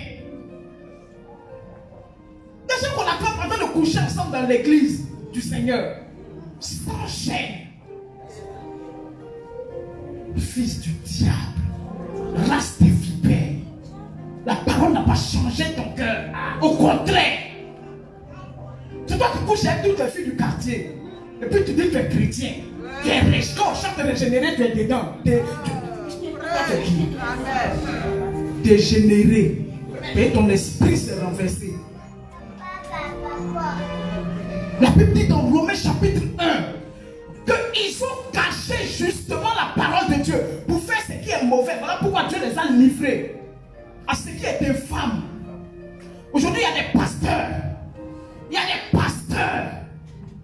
Déjà qu'on attrape en train de coucher ensemble dans l'église du Seigneur. Sans gêne. Fils du diable, race des vipères. La parole n'a pas changé ton cœur. Au contraire. C'est toi qui couches avec toutes les filles du quartier. Et puis tu dis que tu es chrétien. Tu es riche. Quand on chante régénéré, tu es dedans. Tu es qui? Dégénéré. Et ton esprit s'est renversé. La Bible dit dans Romains chapitre 1 qu'ils ont caché justement la parole de Dieu pour faire ce qui est mauvais. Voilà pourquoi Dieu les a livrés à ce qui est infâme. Aujourd'hui, il y a des pasteurs. Il y a des pasteurs.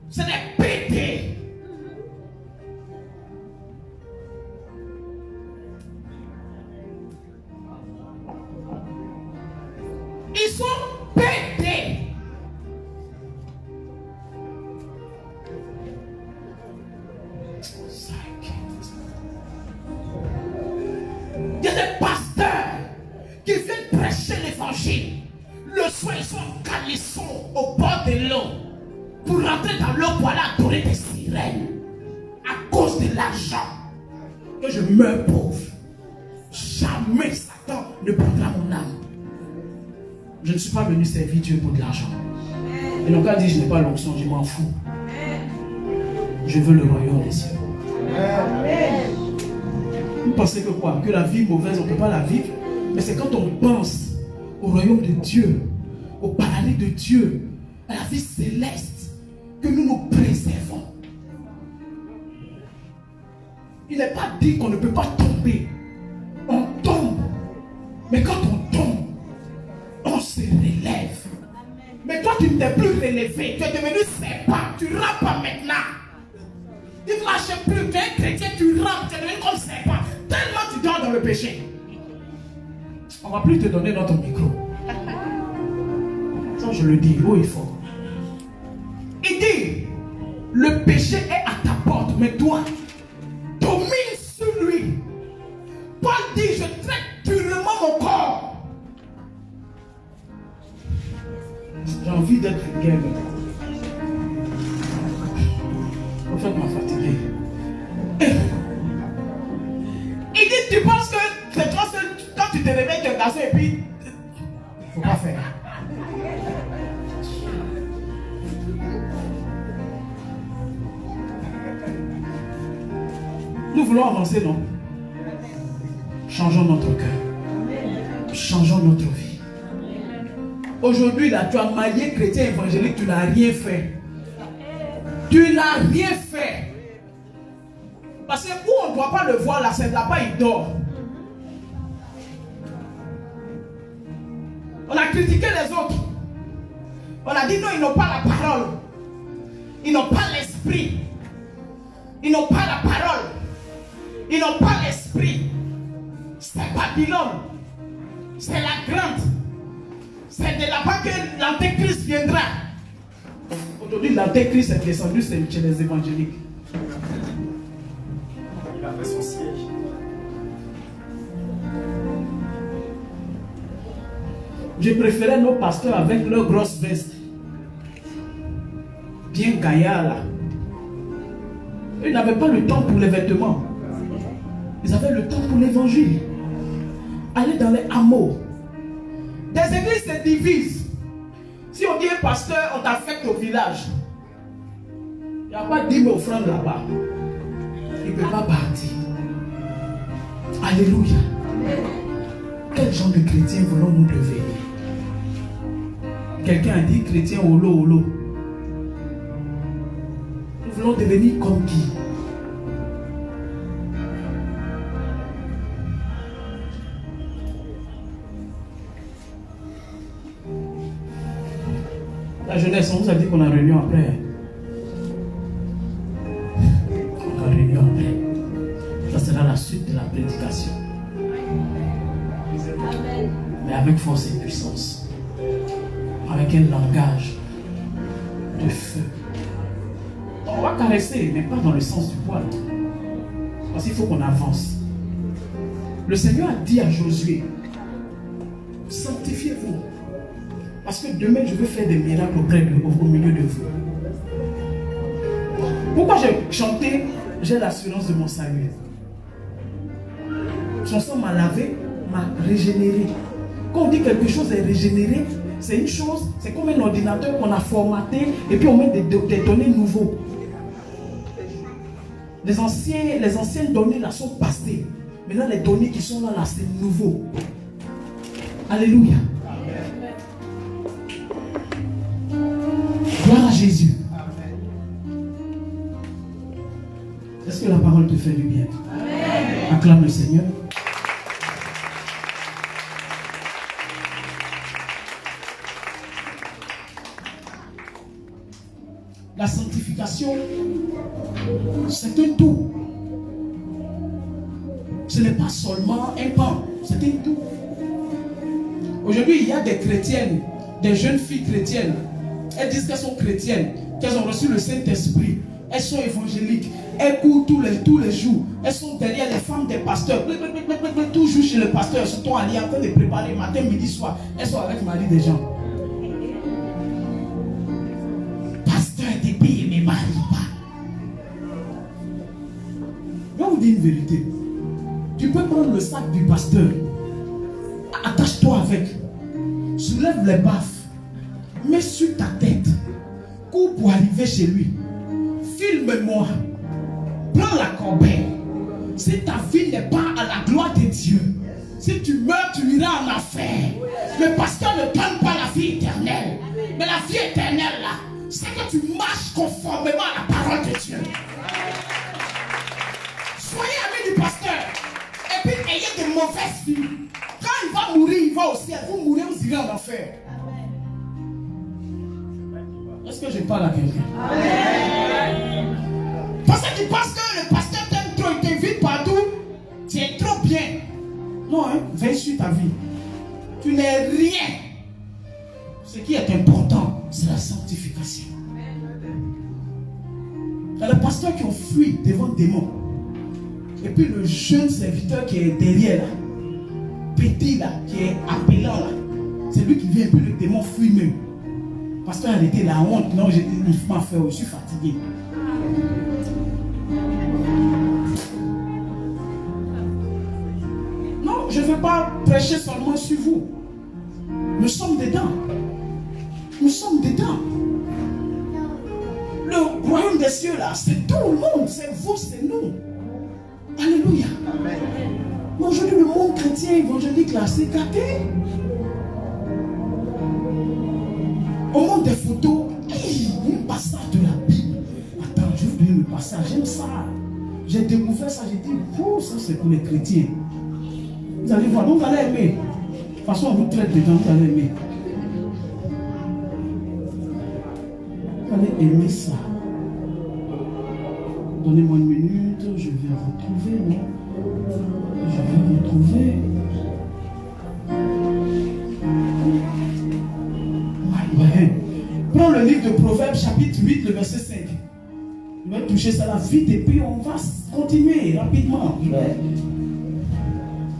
C'est des pétés. Ils sont pétés. Il y a des pasteurs qui viennent prêcher l'évangile. Le soir, ils sont en caleçon au bord de l'eau pour rentrer dans l'eau pour aller adorer des sirènes à cause de l'argent. Que je meurs pauvre. Jamais Satan ne prendra mon âme. Je ne suis pas venu servir Dieu pour de l'argent. Et donc, quand dit je n'ai pas l'onction, je m'en fous. Je veux le royaume des cieux. Vous pensez que quoi? Que la vie mauvaise, on ne peut pas la vivre? Mais c'est quand on pense au royaume de Dieu, au paradis de Dieu, à la vie céleste, que nous nous préservons. Il n'est pas dit qu'on ne peut pas tomber. On tombe. Mais quand on tombe, on se relève. Mais toi, tu ne t'es plus relevé. Tu es devenu serpent. Tu rampes maintenant. Tu ne marches plus. Tu es un chrétien, tu rampes. Tu es devenu comme serpent. Tellement tu dors dans le péché. On ne va plus te donner notre micro. Ça, je le dis haut et fort. Il dit, le péché est à ta porte, mais toi, domine sur lui. Paul dit, je traite durement mon corps. J'ai envie d'être vulgaire maintenant. En fait, m'a fatigué. Il dit, tu penses que c'est toi seul, quand tu te réveilles, tu es cassé et puis... Faut pas faire. Nous voulons avancer, non? Changeons notre cœur. Changeons notre vie. Aujourd'hui, là, tu as maillé chrétien évangélique, tu n'as rien fait. Tu n'as rien fait. Parce que où on ne doit pas le voir, là, c'est là-bas, il dort. On a critiqué les autres. On a dit non, ils n'ont pas la parole. Ils n'ont pas l'esprit. Ils n'ont pas la parole. Ils n'ont pas l'esprit. C'est Babylone. C'est la grande. C'est de là-bas que l'antéchrist viendra. Aujourd'hui, l'antéchrist est descendu chez les évangéliques. Il a fait son siège. Je préférais nos pasteurs avec leurs grosses vestes. Bien gaillards là. Ils n'avaient pas le temps pour les vêtements. Ils avaient le temps pour l'évangile. Aller dans les hameaux. Des églises se divisent. Si on dit un pasteur, on t'affecte au village. Il n'y a pas 10 000 offrandes là-bas. Il ne peut pas partir. Alléluia. Quel genre de chrétien voulons-nous devenir? Quelqu'un a dit chrétien holo holo. Nous voulons devenir comme qui? La jeunesse, on vous a dit qu'on a réunion après. On a réunion après. Ça sera la suite de la prédication. Mais avec force et puissance. Avec un langage de feu. On va caresser, mais pas dans le sens du poil. Parce qu'il faut qu'on avance. Le Seigneur a dit à Josué, sanctifiez-vous. Parce que demain, je veux faire des miracles au milieu de vous. Pourquoi j'ai chanté, j'ai l'assurance de mon salut? Son sang m'a lavé, m'a régénéré. Quand on dit quelque chose est régénéré, c'est une chose, c'est comme un ordinateur qu'on a formaté et puis on met des données nouveaux. Les anciennes données là sont passées. Maintenant les données qui sont là, c'est nouveau. Alléluia. Gloire à Jésus. te faire du bien. Acclame le Seigneur. La sanctification, c'est un tout. Ce n'est pas seulement un pan, c'est un tout. Aujourd'hui, il y a des chrétiennes, des jeunes filles chrétiennes. Elles disent qu'elles sont chrétiennes, qu'elles ont reçu le Saint-Esprit. Elles sont évangéliques. Elles courent tous les jours. Elles sont derrière les femmes des pasteurs. Toujours chez le pasteur. Elles sont allées en train de préparer matin, midi, soir. Elles sont avec le mari des gens. Pasteur est payé, mais marie pas. Je vais vous dire une vérité. Tu peux prendre le sac du pasteur. Attache-toi avec. Soulève les baffes. Mets sur ta tête. Cours pour arriver chez lui. Filme-moi. Prends la corbeille. Si ta vie n'est pas à la gloire de Dieu, si tu meurs, tu iras en enfer. Le pasteur ne donne pas la vie éternelle. Mais la vie éternelle, là, c'est que tu marches conformément à la parole de Dieu. Soyez amis du pasteur. Et puis ayez de mauvaises vies. Quand il va mourir, il va au ciel. Vous mourrez, vous irez en enfer. Est-ce que je parle à quelqu'un? Parce que tu penses que le pasteur t'aime trop, il t'invite partout. Tu es trop bien. Non, hein? Veille sur ta vie. Tu n'es rien. Ce qui est important, c'est la sanctification. Il y a les pasteurs qui ont fui devant le démon. Et puis le jeune serviteur qui est derrière là, petit là, qui est appelant là, c'est lui qui vient, et puis le démon fuit même. Pasteur, arrêtez la honte. Non, j'ai dit, il m'a fait, je suis fatigué. Non, je ne veux pas prêcher seulement sur vous. Nous sommes dedans. Nous sommes dedans. Le royaume des cieux là, c'est tout le monde. C'est vous, c'est nous. Alléluia. Amen. Mais aujourd'hui, le monde chrétien évangélique là, c'est gâté. Au monde des photos, un passage de la Bible. Attends, je vais vous donner le passage, j'aime ça. J'ai découvert ça, j'ai dit, oh, ça c'est pour les chrétiens. Vous allez voir, donc vous allez aimer. De toute façon, on vous traite dedans, vous allez aimer. Vous allez aimer ça. Donnez-moi une minute, je vais retrouver, non? Je vais retrouver. Ouais. Prends le livre de Proverbes, chapitre 8, le verset 5. Je vais toucher ça là vite et puis on va continuer rapidement.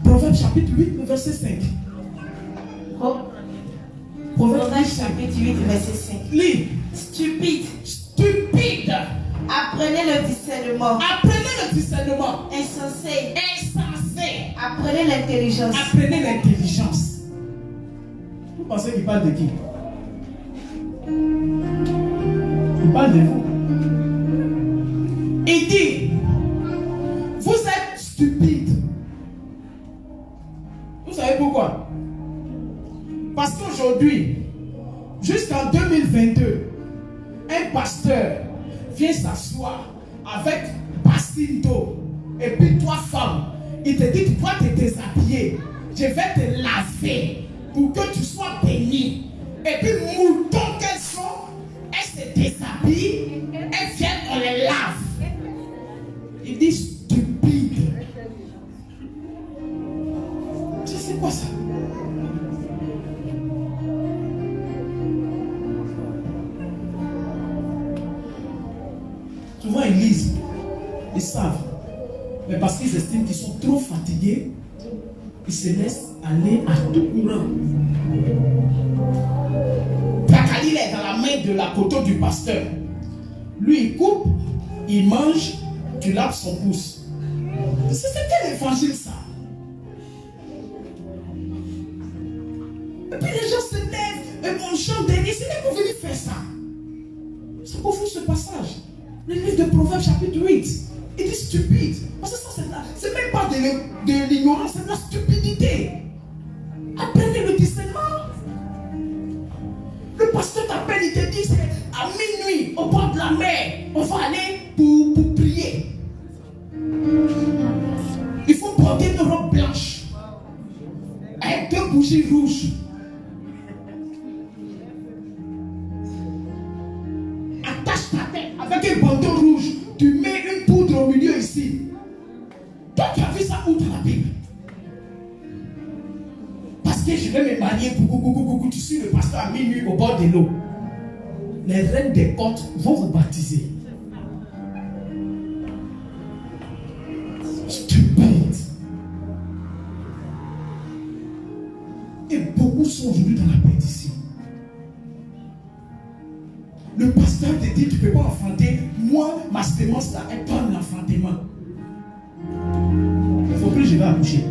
Proverbes, chapitre 8, le verset 5. Proverbes chapitre 8, verset 5. Lis. Stupide. Stupide. Apprenez le discernement. Apprenez le discernement. Insensé. Insensé. Apprenez l'intelligence. Apprenez l'intelligence. Vous pensez qu'il parle de qui? Il parle de vous. Il dit, vous êtes stupides. Vous savez pourquoi? Parce qu'aujourd'hui, jusqu'en 2022, un pasteur vient s'asseoir avec bassine d'eau et puis 3 femmes. Il te dit, toi tu es déshabillé. Je vais te laver pour que tu sois béni. Et puis moutons qu'elles sont, elles se déshabillent, elles viennent, on les lave. Il dit stupide. C'est quoi ça? Souvent ils lisent, ils savent, mais parce qu'ils estiment qu'ils sont trop fatigués, ils se laissent aller à tout courant. Prakali est dans la main de la couteau du pasteur. Lui il coupe, il mange, tu laves son pouce. C'est quel évangile ça? Et puis les gens se lèvent et on chante derrière. C'est pour venir faire ça. C'est pour vous ce passage. Le livre de Proverbes chapitre 8. Il dit stupide. Parce que ça c'est même pas de l'ignorance, c'est de la stupidité. Apprenez le discernement. Le pasteur t'appelle, il te dit c'est à minuit au bord de la mer. On va aller pour prier. rouge. Attache ta tête avec un bandeau rouge. Tu mets une poudre au milieu ici. Toi, tu as vu ça où dans la Bible? Parce que je vais me marier, tu suis le pasteur à minuit au bord de l'eau. Les reines des côtes vont vous baptiser. Stupide. Et beaucoup sont aujourd'hui dans la perdition. Le pasteur te dit, tu ne peux pas enfanter. Moi, ma sémence là, elle prend l'enfantement. Il ne faut plus que je vais accoucher.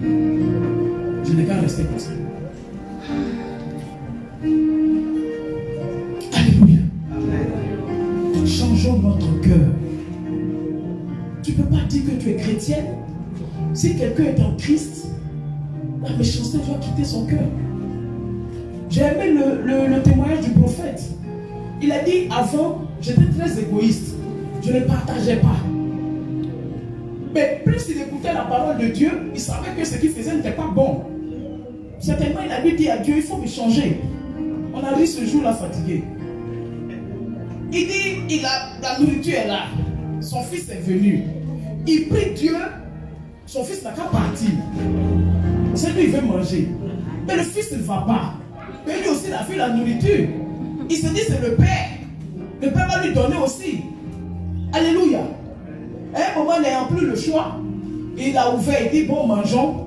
Je n'ai qu'à rester comme ça. Alléluia. Changeons notre cœur. Tu ne peux pas dire que tu es chrétienne. Si quelqu'un est en Christ, la méchanceté doit quitter son cœur. J'ai aimé le témoignage du prophète. Il a dit avant, j'étais très égoïste. Je ne partageais pas. Mais plus il écoutait la parole de Dieu, il savait que ce qu'il faisait n'était pas bon. Certainement, il a lui dit à Dieu, il faut me changer. On a vu ce jour-là fatigué. Il dit, la nourriture est là. Son fils est venu. Il prie Dieu. Son fils n'a qu'à partir. C'est lui, il veut manger. Mais le fils ne va pas. Mais lui aussi, il a vu la nourriture. Il se dit, c'est le père. Le père va lui donner aussi. Alléluia. À un moment, n'ayant plus le choix, il a ouvert, il dit, bon, mangeons.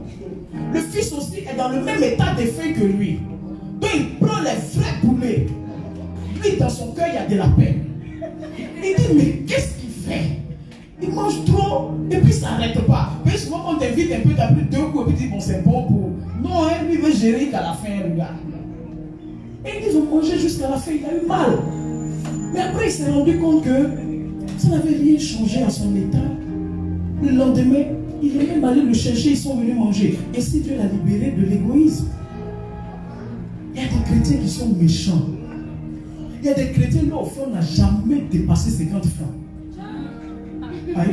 Le fils aussi est dans le même état d'effet que lui. Donc, il prend les vrais poulets. Lui, dans son cœur, il y a de la peine. Il dit, mais qu'est-ce qu'il fait? Il mange trop et puis ça n'arrête pas. Mais souvent, on t'invite un peu, t'as pris 2 coups et puis tu dis, bon, c'est bon pour. Non, hein, lui, il veut gérer qu'à la fin, le gars. Et ils ont mangé jusqu'à la fin, il a eu mal. Mais après, il s'est rendu compte que ça n'avait rien changé à son état. Le lendemain, il est même allé le chercher, ils sont venus manger. Et si Dieu l'a libéré de l'égoïsme. Il y a des chrétiens qui sont méchants. Il y a des chrétiens, leur offrande n'a jamais dépassé 50 francs. Aïe.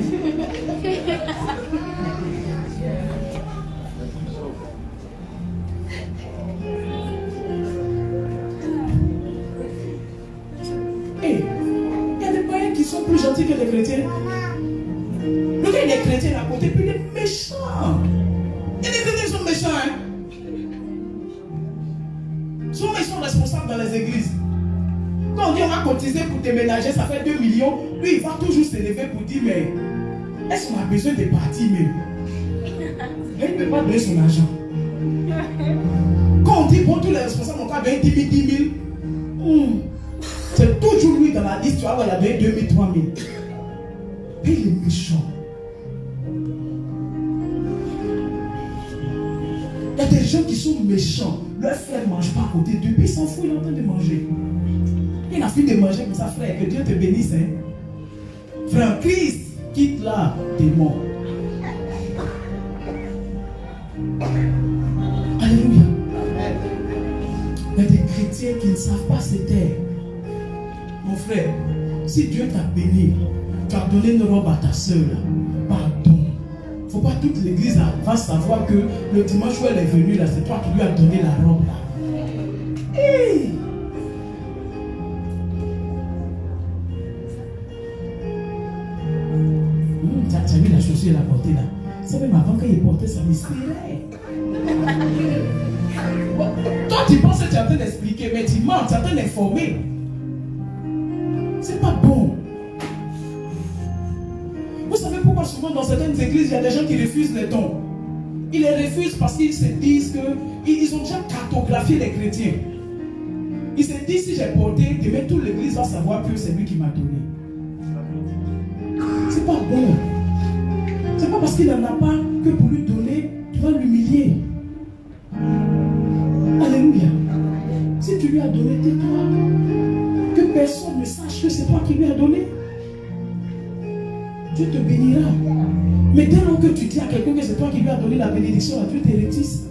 Et il y a des païens qui sont plus gentils que les chrétiens. Le gars, il est chrétien à côté, puis il est méchant. Il y a des chrétiens qui sont méchants, hein. Souvent, ils sont responsables dans les églises. Quand on dit on va cotiser pour déménager, ça fait 2 millions. Lui, il va toujours s'élever pour dire, mais est-ce qu'on a besoin de partir même? Mais il ne peut pas donner son argent. Quand on dit, bon, tous les responsables ont qu'à donner 10 000, c'est toujours lui dans la liste, tu vois, il a donné 2 000, 3 000. Et il est méchant. Il y a des gens qui sont méchants. Leur frère ne mange pas à côté d'eux, puis il s'en fout, il est en train de manger. Il a fini de manger comme ça, frère, que Dieu te bénisse. Hein? Frère, Christ, quitte là, démon. Alléluia. Il y a des chrétiens qui ne savent pas se taire. Mon frère, si Dieu t'a béni, tu as donné une robe à ta soeur, pardon. Il ne faut pas toute l'église va savoir que le dimanche où elle est venue, là, c'est toi qui lui as donné la robe. Là. Hey! Tu as vu la chaussure qu'elle a portée là? Ça même avant qu'elle portait, ça m'inspirait. Toi, tu penses que tu es en train d'expliquer, mais tu mens, tu es en train d'informer. C'est pas bon. Vous savez pourquoi souvent dans certaines églises, il y a des gens qui refusent les dons. Ils les refusent parce qu'ils se disent qu'ils ont déjà cartographié les chrétiens. Ils se disent, si j'ai porté, demain toute l'église va savoir que c'est lui qui m'a donné. C'est pas bon. C'est pas parce qu'il n'en a pas que pour lui donner, tu vas l'humilier. Alléluia. Si tu lui as donné, tais-toi. Que personne ne sache que c'est toi qui lui as donné. Dieu te bénira. Mais dès lors que tu dis à quelqu'un que c'est toi qui lui as donné la bénédiction, Dieu t'hérétise.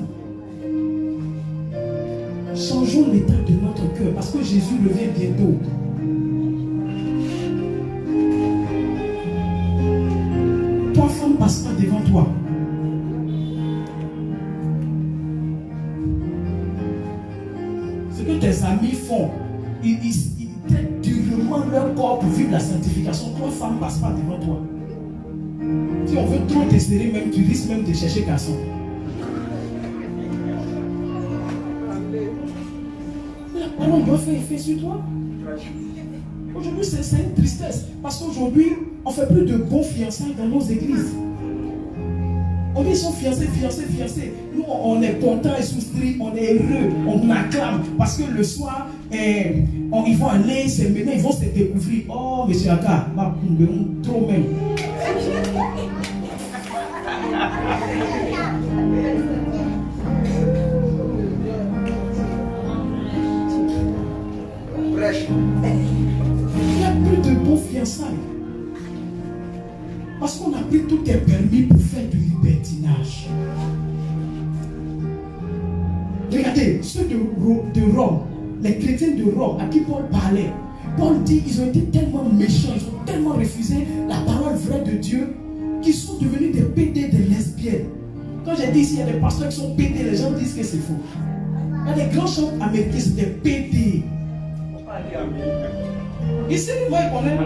Changeons l'état de notre cœur parce que Jésus revient bientôt. Toi, femme, passe pas devant toi. que tes amis font, ils traitent durement leur corps pour vivre la sanctification. Toi, femme, passe pas devant toi. Si on veut trop te serrer, même, tu risques même de chercher garçon. Mais la parole doit faire effet sur toi. Aujourd'hui, c'est une tristesse. Parce qu'aujourd'hui, on ne fait plus de bons fiançailles dans nos églises. On dit ils sont fiancés, fiancés, fiancés. Nous, on est contents et souscrits, on est heureux, on acclame. Parce que le soir, ils vont aller, c'est maintenant, ils vont se découvrir. Oh, monsieur Aka, trop même. Il n'y a plus de bons fiançailles. Parce qu'on a pris tout est permis pour faire du libertinage. Regardez, ceux de Rome, les chrétiens de Rome à qui Paul parlait, Paul dit qu'ils ont été tellement méchants, ils ont tellement refusé la parole vraie de Dieu, qu'ils sont devenus des pédés, des lesbiennes. Quand j'ai dit ici, il y a des pasteurs qui sont pédés, les gens disent que c'est faux. Il y a des grands chants américains, c'est des pédés. Ici, moi, je connais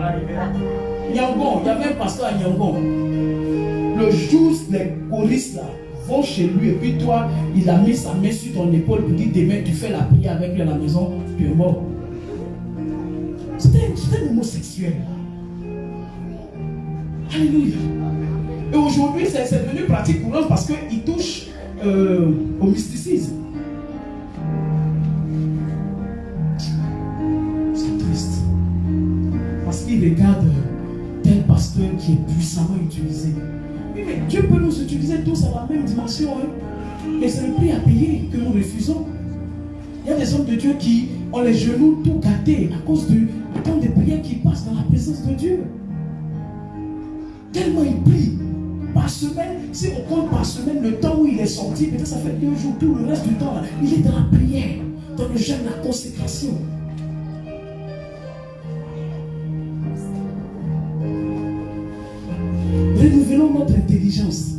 Yangon, il y avait un pasteur à Yangon. Le jour, les choristes là vont chez lui et puis toi, il a mis sa main sur ton épaule pour dire demain tu fais la prière avec lui à la maison, tu es mort. C'était un homosexuel. Alléluia. Et aujourd'hui, c'est devenu pratique courante parce qu'il touche au mysticisme. C'est triste. Parce qu'il regarde tel pasteur qui est puissamment utilisé. Oui, mais Dieu peut nous utiliser tous à la même dimension. Et c'est le prix à payer que nous refusons. Il y a des hommes de Dieu qui ont les genoux tout gâtés à cause du temps de prière qui passe dans la présence de Dieu. Tellement il prie. Par semaine, si on compte par semaine le temps où il est sorti, peut-être ça fait 2 jours, tout le reste du temps, là, il est dans la prière, dans le jeûne, la consécration. Renouvelons notre intelligence.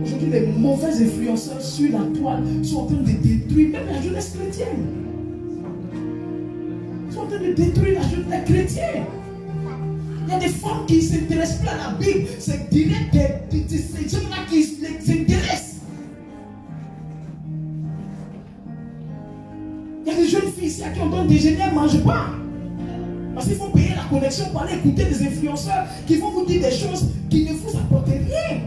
Aujourd'hui, les mauvais influenceurs sur la toile sont en train de détruire même la jeunesse chrétienne. Ils sont en train de détruire la jeunesse chrétienne. Il y a des femmes qui ne s'intéressent plus à la Bible. C'est direct ces gens-là qui s'intéressent. Il y a des jeunes filles ici à qui on donne déjeuner, elles ne mangent pas. Parce qu'il faut payer la connexion pour aller écouter des influenceurs qui vont vous dire des choses qui ne vous apportent rien.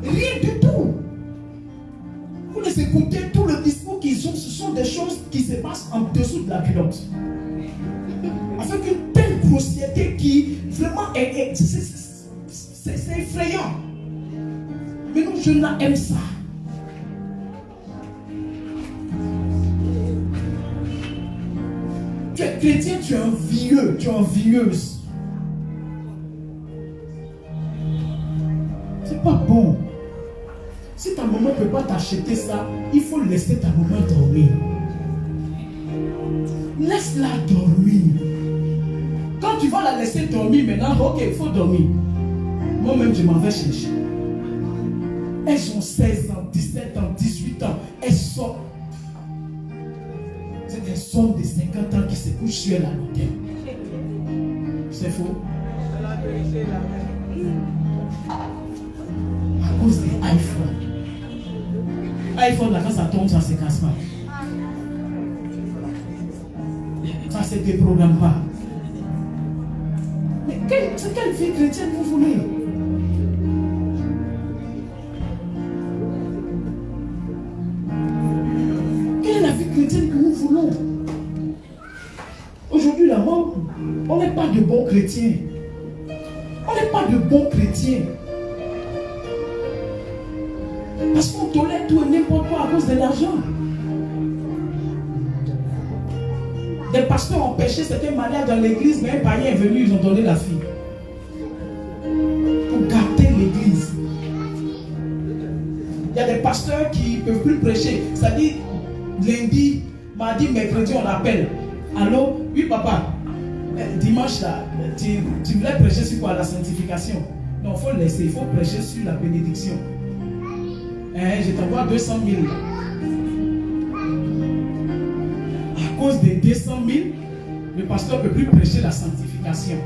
Rien du tout. Vous les écoutez, tout le discours qu'ils ont, ce sont des choses qui se passent en dessous de la culotte. Avec une telle grossièreté qui vraiment c'est effrayant. Mais nous, jeunes là, aiment ça. Tu es chrétien, tu es un vieux, tu es envieuse. C'est pas bon. Si ta maman ne peut pas t'acheter ça, il faut laisser ta maman dormir. Laisse-la dormir. Quand tu vas la laisser dormir maintenant, ok, il faut dormir. Moi-même, je m'en vais chercher. Elles ont 16 ans, 17 ans, 18 ans. Elles sont... C'est des hommes de 50 ans qui se couchent sur la l'hôtel. C'est faux. À cause des iPhones. iPhone, là, quand ça tombe, ça ne se casse pas. Ça ne se déprogramme pas. Mais quelle vie chrétienne vous voulez? Quelle est la vie chrétienne que nous voulons? Aujourd'hui, là, on n'est pas de bons chrétiens. On n'est pas de bons chrétiens. Parce qu'on tolère tout et n'importe quoi à cause de l'argent. Des pasteurs ont péché, c'était malade dans l'église, mais un païen est venu, ils ont donné la fille. Pour garder l'église. Il y a des pasteurs qui ne peuvent plus prêcher. C'est-à-dire, lundi, mardi, mercredi, on l'appelle. Allô? Oui, papa. Dimanche, là, tu voulais prêcher sur quoi? La sanctification. Non, il faut laisser, il faut prêcher sur la bénédiction. Je t'envoie 200 000. cause des 200 000, le pasteur ne peut plus prêcher la sanctification.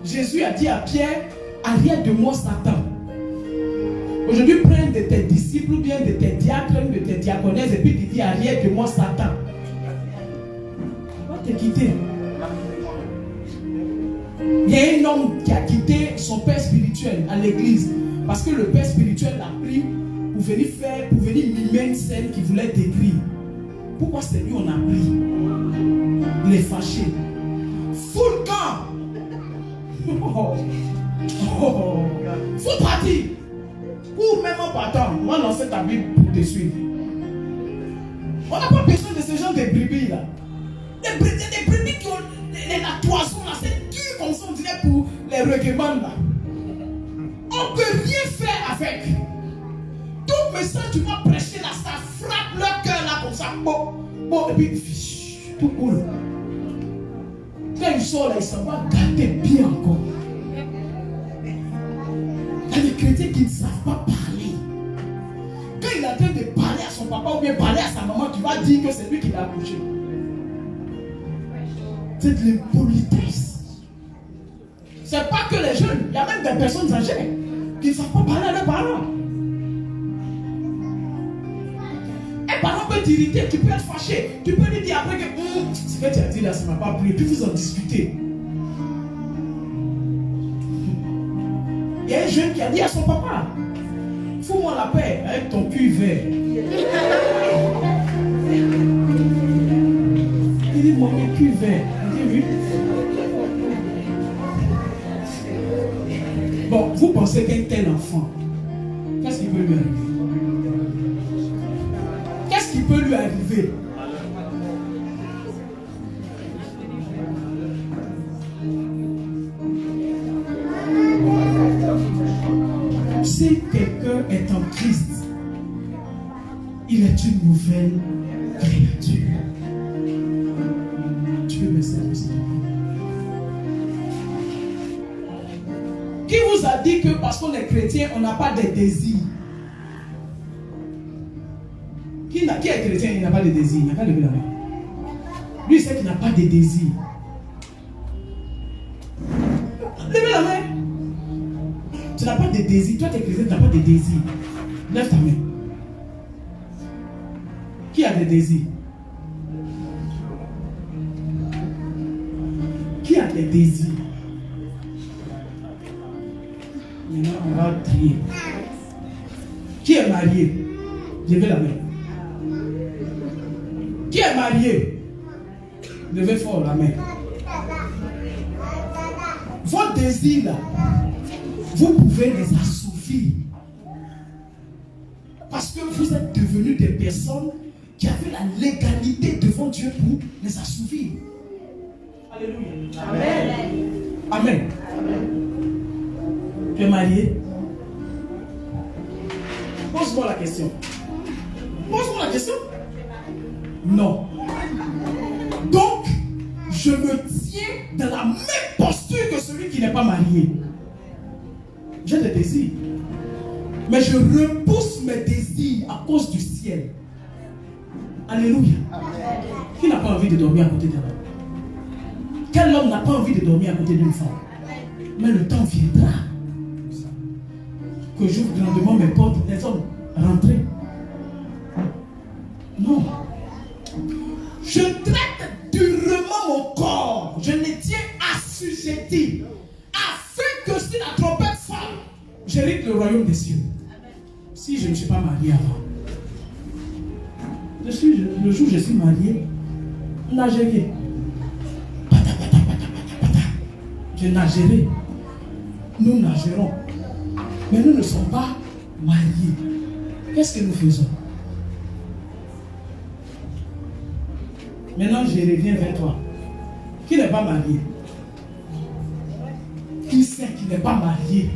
Jésus a dit à Pierre, arrière de moi Satan. Aujourd'hui, prends de tes disciples ou bien de tes diacres, de tes diaconesses, et puis tu dis arrière de moi Satan. Va te quitter. Il y a un homme qui a quitté son père spirituel à l'église parce que le père spirituel l'a pris pour venir mimer une scène qu'il voulait décrire. Pourquoi c'est lui on a pris? Il est fâché. Full camp. Faut partir. Ou même en partant, moi lancer ta Bible pour te suivre. On n'a pas besoin de ce genre de brebis là. Des brebis qui ont la toison là, c'est dur comme ça, on dirait pour les règlements là. On ne peut rien faire avec. Tout message tu vas prêcher là, ça frappe leur cœur là comme ça. Bon, et puis tout cool. Quand il sort là, il s'en va garder bien encore. Il y a des chrétiens qui ne savent pas parler. Quand il est en train de parler à son papa ou bien parler à sa maman, tu vas dire que c'est lui qui l'a accouché. C'est de l'impolitesse. C'est pas que les jeunes, il y a même des personnes âgées qui ne savent pas parler à leurs parents. Un parent peut t'irriter, tu peux être fâché, tu peux lui dire après que ce que tu as dit là, ça ne m'a pas plu, puis vous en discutez. Il y a un jeune qui a dit à son papa, fous-moi la paix avec ton cul vert. Il dit, mon cul vert. Il dit, oui. Bon, vous pensez qu'un tel enfant, qu'est-ce qui peut lui arriver? Qu'est-ce qui peut lui arriver? Si quelqu'un est en Christ, il est une nouvelle créature. Tu peux me servir, s'il te plaît. Qui vous a dit que parce qu'on est chrétien, on n'a pas de désir? Qui est chrétien, il n'a pas de désir? Il n'a pas levé la main. Lui, il sait qu'il n'a pas de désir. Levez la main. Tu n'as pas de désir. Toi, tu es chrétien, tu n'as pas de désir. Lève ta main. Qui a des désirs? Qui a des désirs? Maintenant, on va trier. Qui est marié? Levez la main. Qui est marié? Levez fort la main. Vos désirs là, vous pouvez les assouvir. Parce que vous êtes devenus des personnes qui avaient la légalité devant Dieu pour les assouvir. Alléluia. Amen. Amen. Tu es marié? Pose-moi la question. Pose-moi la question. Non. Donc, je me tiens dans la même posture que celui qui n'est pas marié. J'ai des désirs. Mais je repousse mes désirs à cause du ciel. Alléluia. Qui n'a pas envie de dormir à côté d'un homme? Quel homme n'a pas envie de dormir à côté d'une femme? Mais le temps viendra que j'ouvre grandement mes portes, les hommes, rentrez. Non. Je traite durement mon corps. Je les tiens assujettis. Afin que si la trompette sonne, j'hérite le royaume des cieux. Si je ne suis pas marié avant. Le jour où je suis marié, nagerai. Je nagerai. Nous nagerons. Mais nous ne sommes pas mariés. Qu'est-ce que nous faisons? Maintenant, je reviens vers toi. Qui n'est pas marié? Qui sait qui n'est pas marié?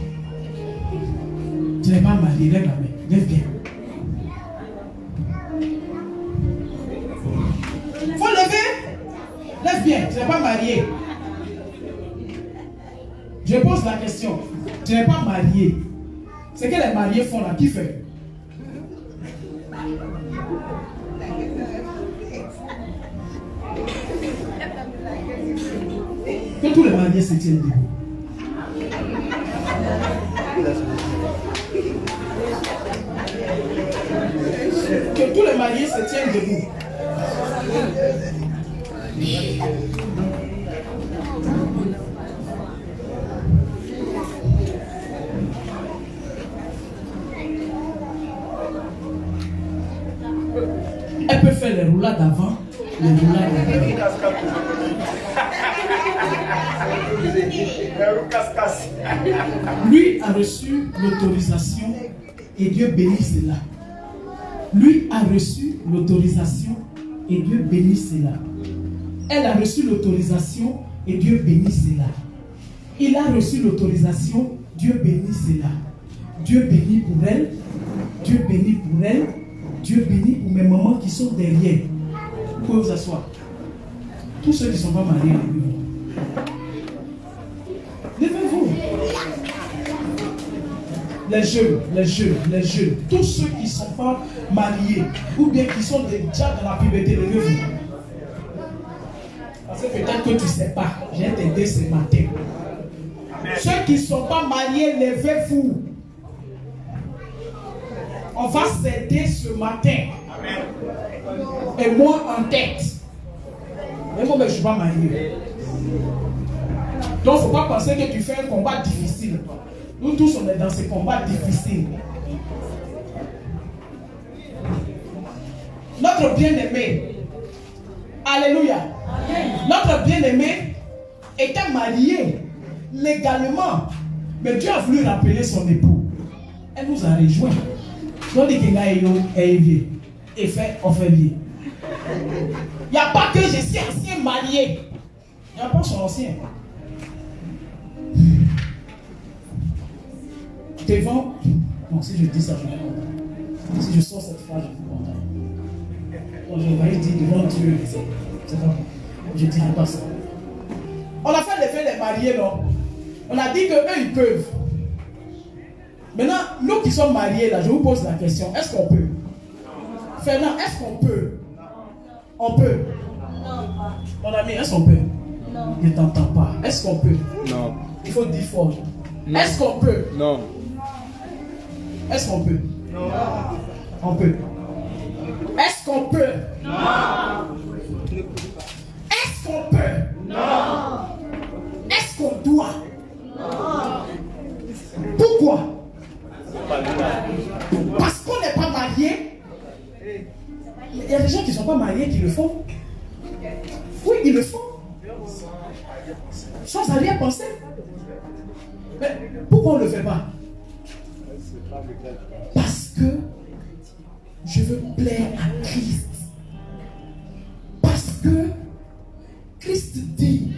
Tu n'es pas marié, lève la main. Lève bien. Faut lever. Lève bien, tu n'es pas marié. Je pose la question. Tu n'es pas marié. Ce que les mariés font là, qui fait? Que tous les mariés se tiennent debout. Que tous les mariés se tiennent debout. Elle peut faire les roulades avant, les roulades après. Lui a reçu l'autorisation et Dieu bénit cela. Lui a reçu l'autorisation et Dieu bénit cela. Elle a reçu l'autorisation et Dieu bénit cela. Il a reçu l'autorisation, Dieu bénit cela. Dieu bénit pour elle, Dieu bénit pour elle, Dieu bénit pour mes mamans qui sont derrière. Vous pouvez vous asseoir. Tous ceux qui ne sont pas mariés, levez-vous. Les jeunes, tous ceux qui ne sont pas mariés ou bien qui sont déjà dans la puberté, levez-vous. Parce que peut-être que tu ne sais pas, j'ai t'aidé ce matin. Ceux qui ne sont pas mariés, levez-vous. On va s'aider ce matin. Et moi en tête. Mais moi, je ne suis pas marié. Donc, il ne faut pas penser que tu fais un combat difficile. Nous tous, on est dans ces combats difficiles. Notre bien-aimé, alléluia, notre bien-aimé était marié légalement. Mais Dieu a voulu rappeler son époux. Elle nous a rejoints. Donc, il et fait offendier. Il n'y a pas que je suis ancien marié. Il n'y a pas son ancien. Devant. Non, si je dis ça, je vais content. Si je sors cette phrase, je suis content. Donc, je vais dire devant Dieu. C'est pas bon. Je ne dirai pas ça. On a fait lever les mariés, non? On a dit qu'eux, ils peuvent. Maintenant, nous qui sommes mariés, là, je vous pose la question. Est-ce qu'on peut? Fernand, est-ce qu'on peut? On peut? Non. Mon ami, est-ce qu'on peut? Non. Je ne t'entends pas. Est-ce qu'on peut? Non. Il faut dire fort. Non. Est-ce qu'on peut? Non. Est-ce qu'on peut? Non. On peut. Est-ce qu'on peut? Non. Est-ce qu'on peut? Non. Est-ce qu'on doit? Non. Pourquoi? Parce qu'on n'est pas marié. Il y a des gens qui ne sont pas mariés qui le font. Oui, ils le font. Sans arrière-pensée. Mais pourquoi on ne le fait pas? Parce que je veux plaire à Christ. Parce que Christ dit,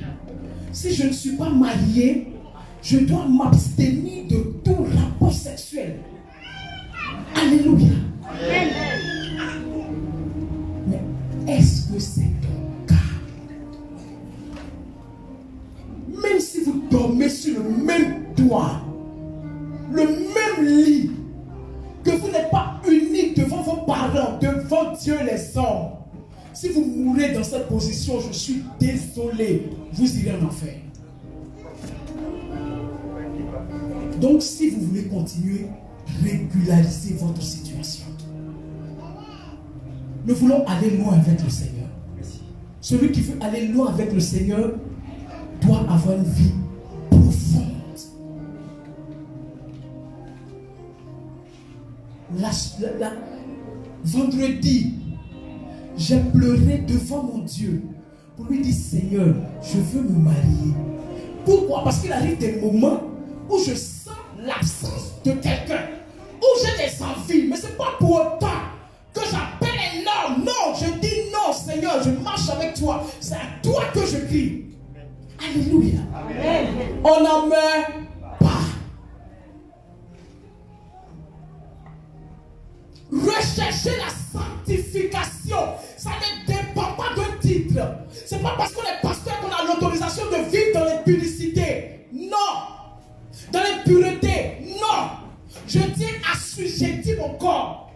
si je ne suis pas marié, je dois m'abstenir de tout rapport sexuel. Alléluia. Mais est-ce que c'est ton cas? Même si vous dormez sur le même toit, le même lit, que vous n'êtes pas unis devant vos parents, devant Dieu les hommes, si vous mourrez dans cette position, je suis désolé, vous irez en enfer. Donc, si vous voulez continuer, régularisez votre situation. Nous voulons aller loin avec le Seigneur. Celui qui veut aller loin avec le Seigneur doit avoir une vie profonde. Vendredi, j'ai pleuré devant mon Dieu pour lui dire, Seigneur, je veux me marier. Pourquoi? Parce qu'il arrive des moments où je sens l'absence de quelqu'un, où j'ai des envies, mais ce n'est pas pour autant que j'appelle un homme. Non, je dis non, Seigneur, je marche avec toi. C'est à toi que je crie. Alléluia. Amen. On n'en meurt pas. Rechercher la sanctification, ça ne dépend pas d'un titre. C'est pas parce qu'on est pasteur qu'on a l'autorisation de vivre dans l'impudicité. Non. Dans l'impureté. Non. Je tiens à assujettir mon corps.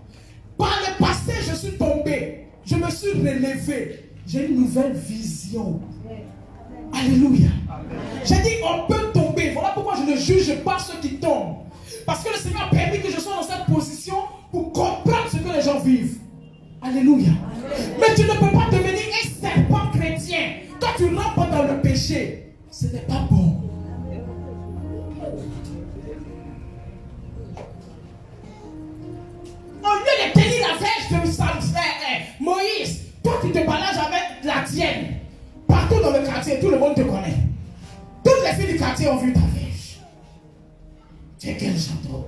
Par le passé, je suis tombé. Je me suis relevé. J'ai une nouvelle vision. Alléluia. J'ai dit, on peut tomber. Voilà pourquoi je ne juge pas ceux qui tombent. Parce que le Seigneur a permis que je sois dans cette position pour comprendre ce que les gens vivent. Alléluia. Mais tu ne peux pas devenir un serpent chrétien. Quand tu rentres dans le péché, ce n'est pas bon. Au lieu de tenir la flèche de Moïse, toi tu te balances avec la tienne. Partout dans le quartier, tout le monde te connaît. Toutes les filles du quartier ont vu ta flèche. Tu es quel chanteur?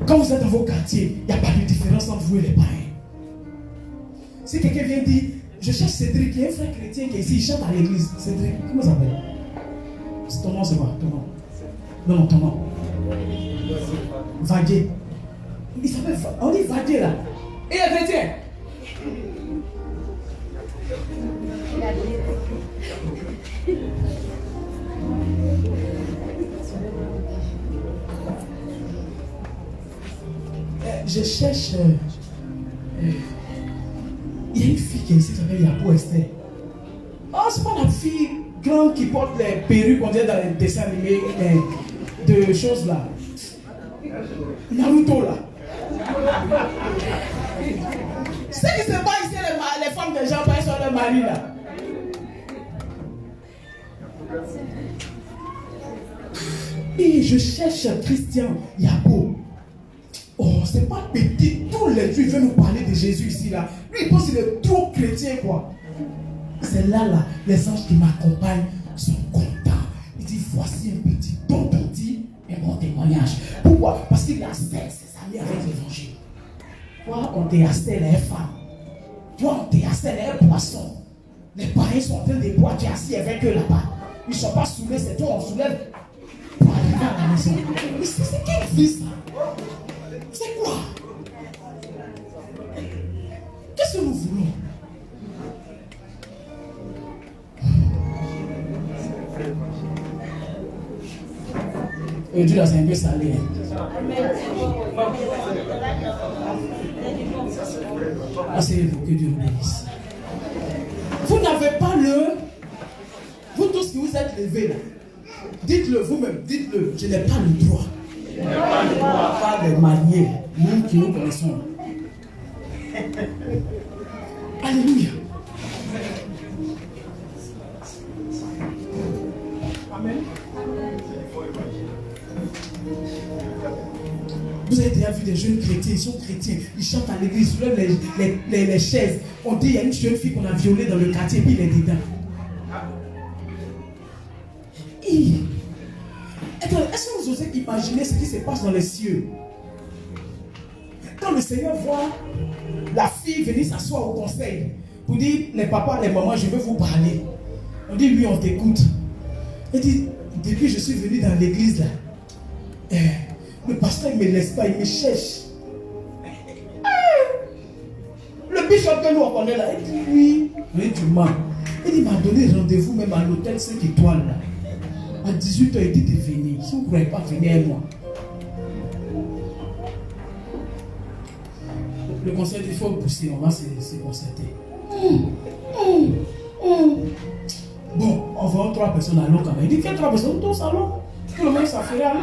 Quand vous êtes dans vos quartiers, il n'y a pas de différence entre vous et les païens. Si quelqu'un vient dire, je cherche Cédric, il y a un frère chrétien qui est ici, il chante à l'église. Cédric, comment ça s'appelle? C'est ton nom, c'est quoi? Ton nom? Non, ton nom. Vadier. Il s'appelle, on dit Vadier là. Et il est chrétien. Je cherche. Il y a une fille qui est ici qui s'appelle Yapo Esther. Oh, c'est pas la fille grande qui porte les perruques qu'on dirait dans les dessins animés de choses là. Naruto là. C'est qui se bat ici les femmes des gens par sur leur mari là. Et je cherche Christian Yapo. Oh, c'est pas petit. Tous les jours, il veut nous parler de Jésus ici, là. Lui, il pense qu'il est trop chrétien, quoi. C'est là, les anges qui m'accompagnent sont contents. Il dit, voici un petit tontonti et mon témoignage. Pourquoi? Parce qu'il a ses amis avec l'évangile. Toi, on t'est assis, elle est femme. Toi, on t'est assis, elle est poisson. Les païens sont en train de boire, tu es assis avec eux là-bas. Ils ne sont pas soulevés, c'est toi, on soulève pour arriver à la maison. Mais c'est quelle vie, ça? C'est quoi? Qu'est-ce que nous voulons? Et Dieu là, c'est un peu salé. Asseyez-vous, que Dieu vous bénisse. Vous n'avez pas vous tous qui vous êtes levés là, dites-le vous-même, dites-le, je n'ai pas le droit. Pas de mariés, nous qui nous connaissons. Alléluia. Amen. Vous avez déjà vu des jeunes chrétiens, ils sont chrétiens, ils chantent à l'église, ils soulèvent les chaises. On dit il y a une jeune fille qu'on a violée dans le quartier, puis il est dedans. Est-ce que vous osez imaginer ce qui se passe dans les cieux? Quand le Seigneur voit la fille venir s'asseoir au conseil pour dire, les papas, les mamans, je veux vous parler. On dit, oui, on t'écoute. Il dit, depuis je suis venu dans l'église là, le pasteur ne me laisse pas, il me cherche. Le bishop que nous on connaît là, il dit, oui, tu mens. Il m'a donné rendez-vous même à l'hôtel 5 étoiles là. À 18h, il dit de venir. Si vous ne croyez pas, venez avec moi. Le conseil dit, il faut pousser, on va se concerter. Bon, on voit 3 personnes à l'eau quand même. Il dit, quelles 3 personnes? Tous à l'eau. Tout le monde s'affaire à l'eau.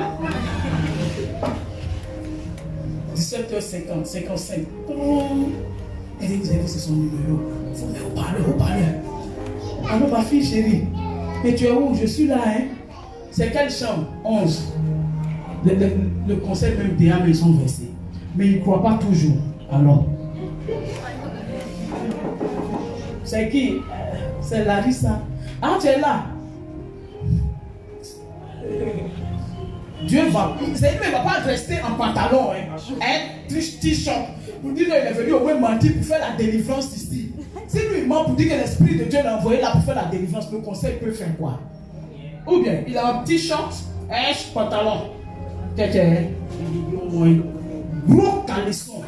17h50, 55. Elle dit, vous avez vu, c'est son numéro. Il faut me reparler. Alors, ma fille chérie, mais tu es où? Je suis là, hein. C'est quelle chambre? 11. Le conseil même des âmes, ils sont versés. Mais ils ne croient pas toujours. Alors, c'est qui? C'est Larissa. Ah, tu es là. Dieu va. C'est lui, il ne va pas rester en pantalon, hein. Un t-shirt. Pour dire qu'il est venu au moins mentir pour faire la délivrance ici. Si lui il ment pour dire que l'Esprit de Dieu l'a envoyé là pour faire la délivrance, le conseil peut faire quoi? Ou bien, il a un petit short, un pantalon. Gros caleçon.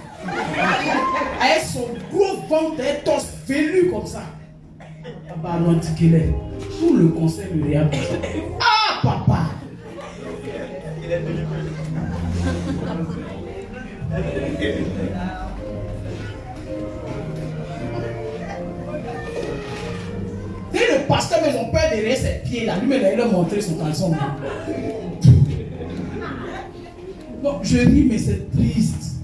Avec son gros ventre, un torse velu comme ça. Tout le conseil le regarde. Ah, papa! derrière ses pieds là. Lui-même, il a montré son caleçon. Non, je ris, mais c'est triste.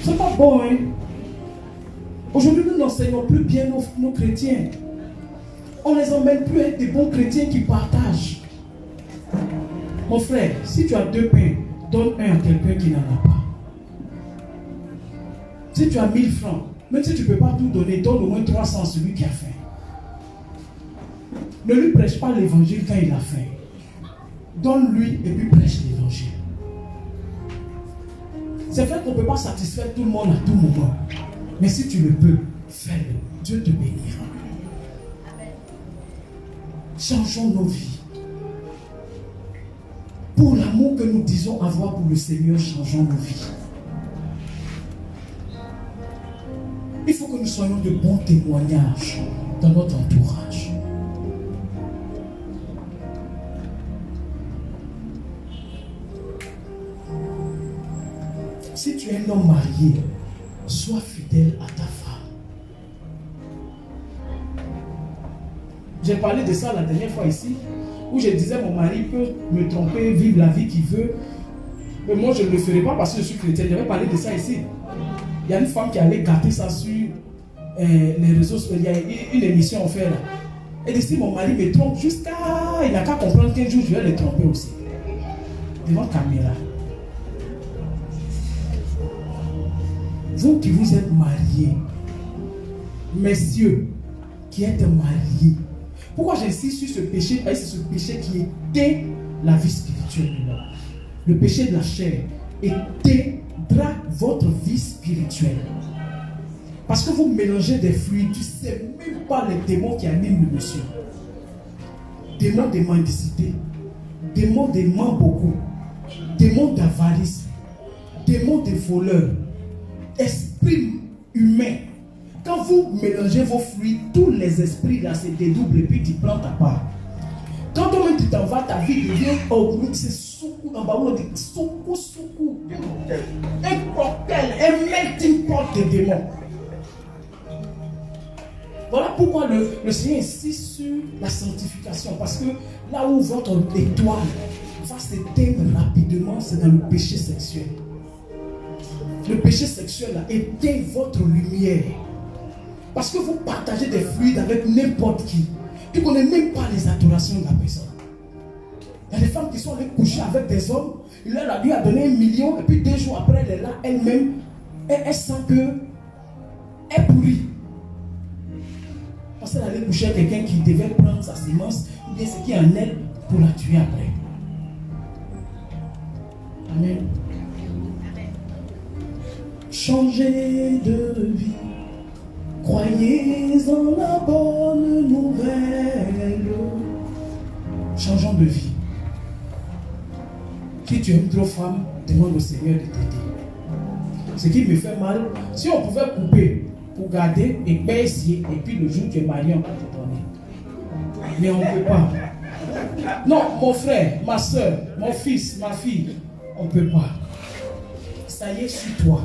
C'est pas bon, hein. Aujourd'hui, nous n'enseignons plus bien nos chrétiens. On ne les emmène plus à être des bons chrétiens qui partagent. Mon frère, si tu as 2 pains, donne un à quelqu'un qui n'en a pas. Si tu as 1000 francs, même si tu ne peux pas tout donner, donne au moins 300 à celui qui a faim. Ne lui prêche pas l'évangile quand il a faim. Donne-lui et puis prêche l'évangile. C'est vrai qu'on ne peut pas satisfaire tout le monde à tout moment. Mais si tu le peux, fais-le. Dieu te bénira. Changeons nos vies. Pour l'amour que nous disons avoir pour le Seigneur, changeons nos vies. Il faut que nous soyons de bons témoignages dans notre entourage. Si tu es un homme marié, sois fidèle à ta femme. J'ai parlé de ça la dernière fois ici, où je disais mon mari peut me tromper, vivre la vie qu'il veut. Mais moi je ne le ferai pas parce que je suis chrétien. J'avais parlé de ça ici. Il y a une femme qui allait gâter ça sur les réseaux sociaux. Il y a une émission en fait là. Elle dit si mon mari me trompe jusqu'à... Il n'a qu'à comprendre qu'un jour je vais le tromper aussi. Devant caméra. Vous qui vous êtes mariés, messieurs qui êtes mariés, pourquoi j'insiste sur ce péché? Parce que c'est ce péché qui était la vie spirituelle de l'homme. Le péché de la chair éteindra votre vie spirituelle. Parce que vous mélangez des fruits, tu ne sais même pas les démons qui animent le monsieur. Démons de mendicité, démons de ment beaucoup, démons d'avarice, démons de voleurs, esprit humain. Quand vous mélangez vos fruits, tous les esprits là se dédoublent et puis tu prends ta part. Quand toi-même tu t'en vas, ta vie devient augmentée, c'est soukou, en bas on dit soukou. Un cocktail, un melting pot de démons. Voilà pourquoi le Seigneur insiste sur la sanctification. Parce que là où votre étoile va s'éteindre rapidement, c'est dans le péché sexuel. Le péché sexuel a éteint votre lumière. Parce que vous partagez des fluides avec n'importe qui. Tu ne connais même pas les adorations de la personne. Il y a des femmes qui sont allées coucher avec des hommes. Il leur a donné 1 million et puis 2 jours après, elle est là, elle-même, elle sent qu'elle est pourrie. Parce qu'elle allait coucher avec quelqu'un qui devait prendre sa sémence, ou bien ce qui est en elle, pour la tuer après. Amen. Changez de vie. Croyez en la bonne nouvelle. Changeons de vie. Si tu aimes trop femme, demande au Seigneur de t'aider. Ce qui me fait mal, si on pouvait couper pour garder et baisser, et puis le jour où tu es marié, on va te donner. Mais on ne peut pas. Non, mon frère, ma soeur, mon fils, ma fille, on ne peut pas. Ça y est, suis-toi.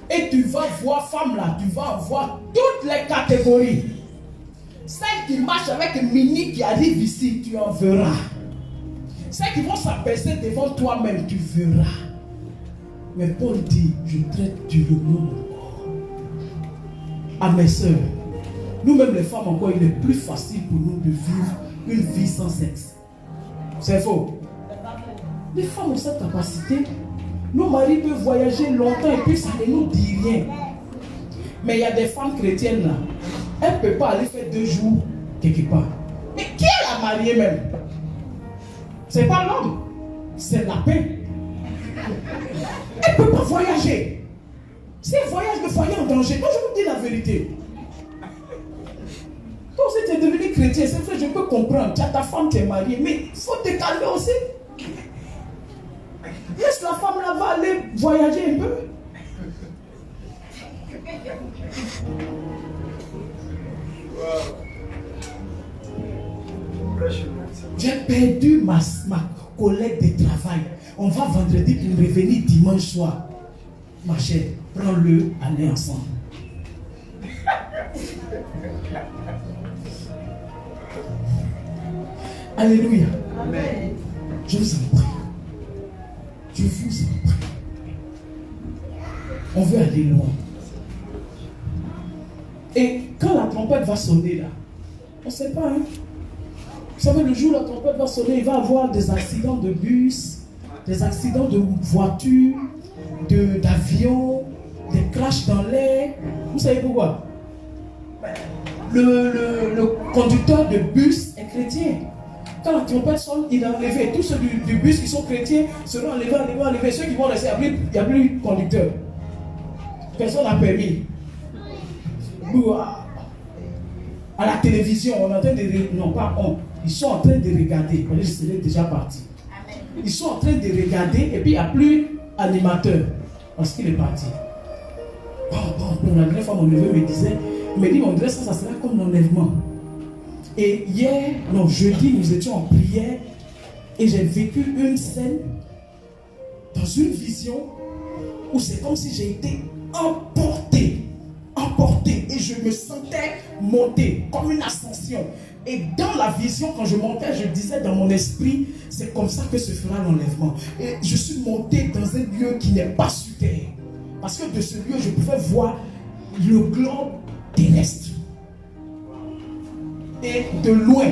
Et tu vas voir, femme là, tu vas voir toutes les catégories. Celles qui marchent avec un mini qui arrive ici, tu en verras. Celles qui vont s'abaisser devant toi-même, tu verras. Mais Paul dit, je traite durement mon corps. À mes soeurs, nous-mêmes les femmes encore, il est plus facile pour nous de vivre une vie sans sexe. C'est faux. Les femmes ont cette capacité. Nos maris peuvent voyager longtemps et puis ça ne nous dit rien. Mais il y a des femmes chrétiennes là. Elles ne peuvent pas aller faire 2 jours quelque part. Mais qui est la mariée même? C'est pas l'homme. C'est la paix. Elle ne peut pas voyager. Si elle voyage, le foyer en danger. Moi je vous dis la vérité. Quand si tu es devenu chrétien, c'est vrai, je peux comprendre. Tu as ta femme qui est mariée, mais il faut te calmer aussi. Laisse la femme là, va aller voyager un peu. J'ai perdu ma collègue de travail. On va vendredi pour revenir dimanche soir. Ma chère, prends-le, allez ensemble. Alléluia. Amen. Je vous en prie. Je vous en prie. On veut aller loin. Et quand la trompette va sonner là, on ne sait pas. Hein? Vous savez, le jour où la trompette va sonner, il va y avoir des accidents de bus, des accidents de voitures, d'avions, des crashs dans l'air. Vous savez pourquoi? Le conducteur de bus est chrétien. Quand la trompette sonne, il est enlevé. Tous ceux du bus qui sont chrétiens seront enlevés. Ceux qui vont rester, il n'y a plus de conducteur. Personne n'a permis. Nous, à la télévision, on est en train de... Non, pas on. Ils sont en train de regarder. Je serais déjà parti. Ils sont en train de regarder et puis il n'y a plus animateur. Parce qu'il est parti. Bon, la dernière fois, mon neveu me disait, il me dit, on dirait ça sera comme l'enlèvement. Et hier, non, jeudi, nous étions en prière et j'ai vécu une scène dans une vision où c'est comme si j'ai été emporté et je me sentais monter comme une ascension. Et dans la vision, quand je montais, je disais dans mon esprit, c'est comme ça que se fera l'enlèvement. Et je suis monté dans un lieu qui n'est pas sur terre. Parce que de ce lieu, je pouvais voir le globe terrestre. Et de loin,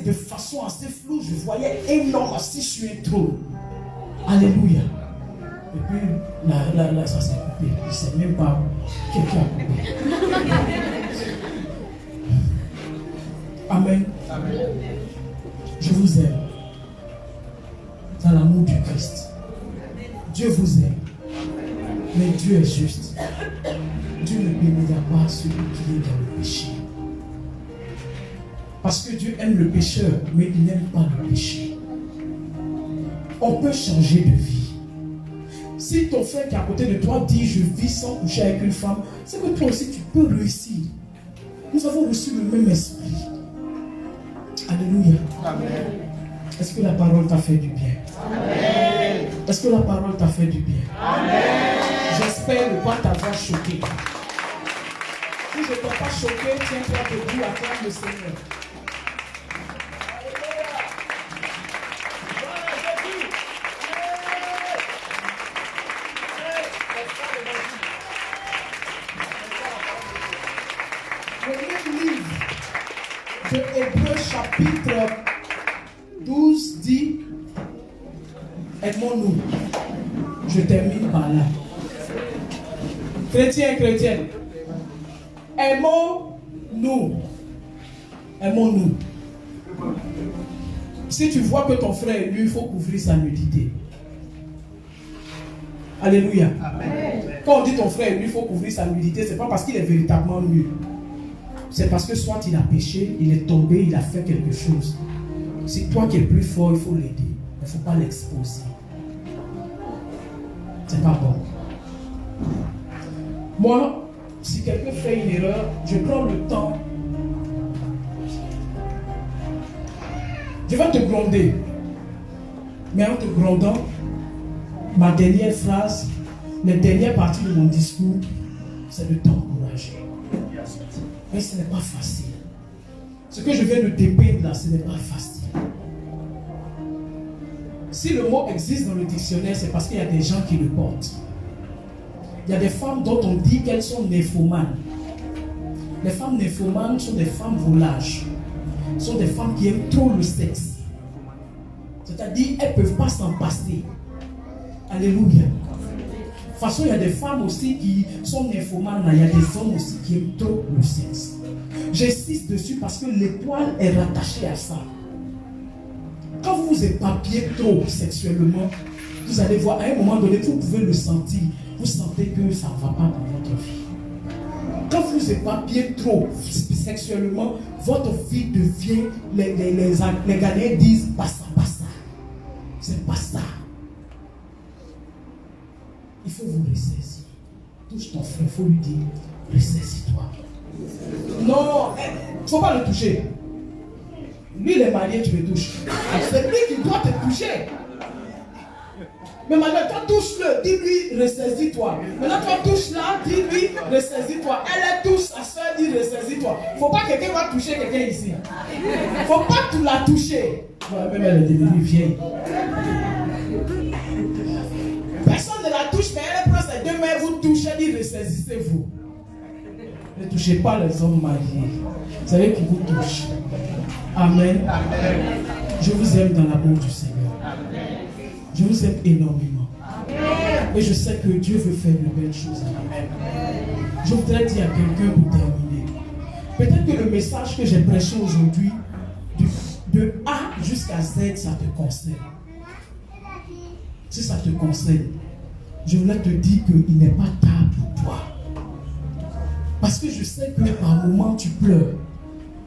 de façon assez floue, je voyais énorme assis sur un trône. Alléluia. Et puis, là, ça s'est coupé. Je ne sais même pas quelqu'un a coupé. Amen. Amen. Je vous aime. Dans l'amour du Christ. Dieu vous aime. Mais Dieu est juste. Dieu ne bénira pas celui qui est dans le péché. Parce que Dieu aime le pécheur, mais il n'aime pas le péché. On peut changer de vie. Si ton frère qui est à côté de toi dit je vis sans coucher avec une femme, c'est que toi aussi tu peux réussir. Nous avons reçu le même esprit. Alléluia. Amen. Est-ce que la parole t'a fait du bien? Amen. Est-ce que la parole t'a fait du bien? Amen. J'espère ne pas t'avoir choqué. Si je ne t'ai pas choqué, tiens-toi debout, acclame le Seigneur. De Hébreux chapitre 12 dit, aimons-nous. Je termine par là. Chrétiens, chrétiennes, aimons-nous. Aimons-nous. Si tu vois que ton frère est nu, il faut couvrir sa nudité. Alléluia. Amen. Quand on dit ton frère est nu, il faut couvrir sa nudité, ce n'est pas parce qu'il est véritablement nu. C'est parce que soit il a péché, il est tombé, il a fait quelque chose. C'est toi qui es plus fort, il faut l'aider. Il ne faut pas l'exposer. C'est pas bon. Moi, si quelqu'un fait une erreur, je prends le temps. Je vais te gronder. Mais en te grondant, ma dernière phrase, la dernière partie de mon discours, c'est de t'encourager. Mais ce n'est pas facile. Ce que je viens de dépeindre là, ce n'est pas facile. Si le mot existe dans le dictionnaire, c'est parce qu'il y a des gens qui le portent. Il y a des femmes dont on dit qu'elles sont nymphomanes. Les femmes nymphomanes sont des femmes volages. Ce sont des femmes qui aiment trop le sexe. C'est-à-dire, elles ne peuvent pas s'en passer. Alléluia. De toute façon, il y a des femmes aussi qui sont nymphomanes, il y a des hommes aussi qui aiment trop le sexe. J'insiste dessus parce que l'étoile est rattachée à ça. Quand vous vous éparpillez trop sexuellement, vous allez voir, à un moment donné, vous pouvez le sentir. Vous sentez que ça ne va pas dans votre vie. Quand vous vous éparpillez trop sexuellement, votre vie devient, les Ghanéens disent, basta, basta. C'est basta. Il faut vous ressaisir. Touche ton frère, il faut lui dire, ressaisis-toi. Non, il ne faut pas le toucher. Lui, il est marié, tu le touches. C'est lui qui doit te toucher. Mais maintenant, toi, touche-le, dis-lui, ressaisis-toi. Maintenant, toi, touche là, dis-lui, ressaisis-toi. Elle est touche sa soeur, dit, ressaisis-toi. Faut pas que quelqu'un va toucher quelqu'un ici. Faut pas tout la toucher. Même elle est devenue vieille. Personne ne la touche, mais elle prend ses 2 mains, vous touchez, dit, ressaisissez-vous. Ne touchez pas les hommes mariés. Vous savez qu'ils vous touchent. Amen. Amen. Je vous aime dans l'amour du Seigneur. Amen. Je vous aime énormément. Amen. Et je sais que Dieu veut faire de belles choses. Amen. Je voudrais dire à quelqu'un pour terminer. Peut-être que le message que j'ai prêché aujourd'hui, de A jusqu'à Z, ça te concerne. Si ça te concerne, je voulais te dire qu'il n'est pas tard pour toi. Parce que je sais que par moments tu pleures.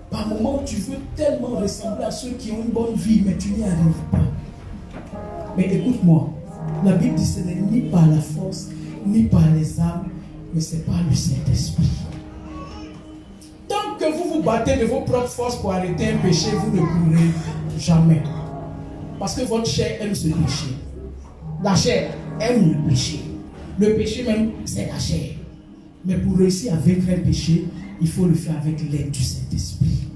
Par moments tu veux tellement ressembler à ceux qui ont une bonne vie, mais tu n'y arrives pas. Mais écoute-moi, la Bible dit que ce n'est ni par la force, ni par les âmes, mais c'est par le Saint-Esprit. Tant que vous vous battez de vos propres forces pour arrêter un péché, vous ne pourrez jamais. Parce que votre chair aime ce péché. La chair aime le péché. Le péché même, c'est la chair. Mais pour réussir à vaincre un péché, il faut le faire avec l'aide du Saint-Esprit.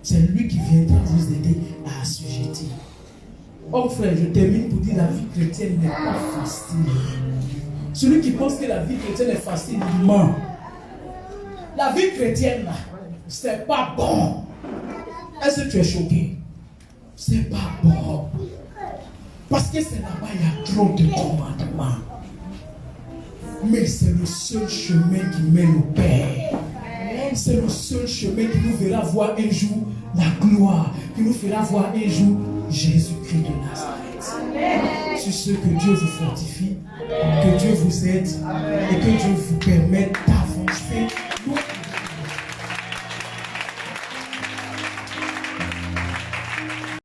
C'est lui qui viendra vous aider à assujettir. Oh frère, je termine pour dire que la vie chrétienne n'est pas facile. Celui qui pense que la vie chrétienne est facile, il ment. La vie chrétienne, là, c'est pas bon. Est-ce que tu es choqué? C'est pas bon. Parce que c'est là-bas, il y a trop de commandements. Mais c'est le seul chemin qui mène au Père. C'est le seul chemin qui nous fera voir un jour la gloire, qui nous fera voir un jour Jésus-Christ de Nazareth. Sur ce, que Dieu vous fortifie, que Dieu vous aide et que Dieu vous permette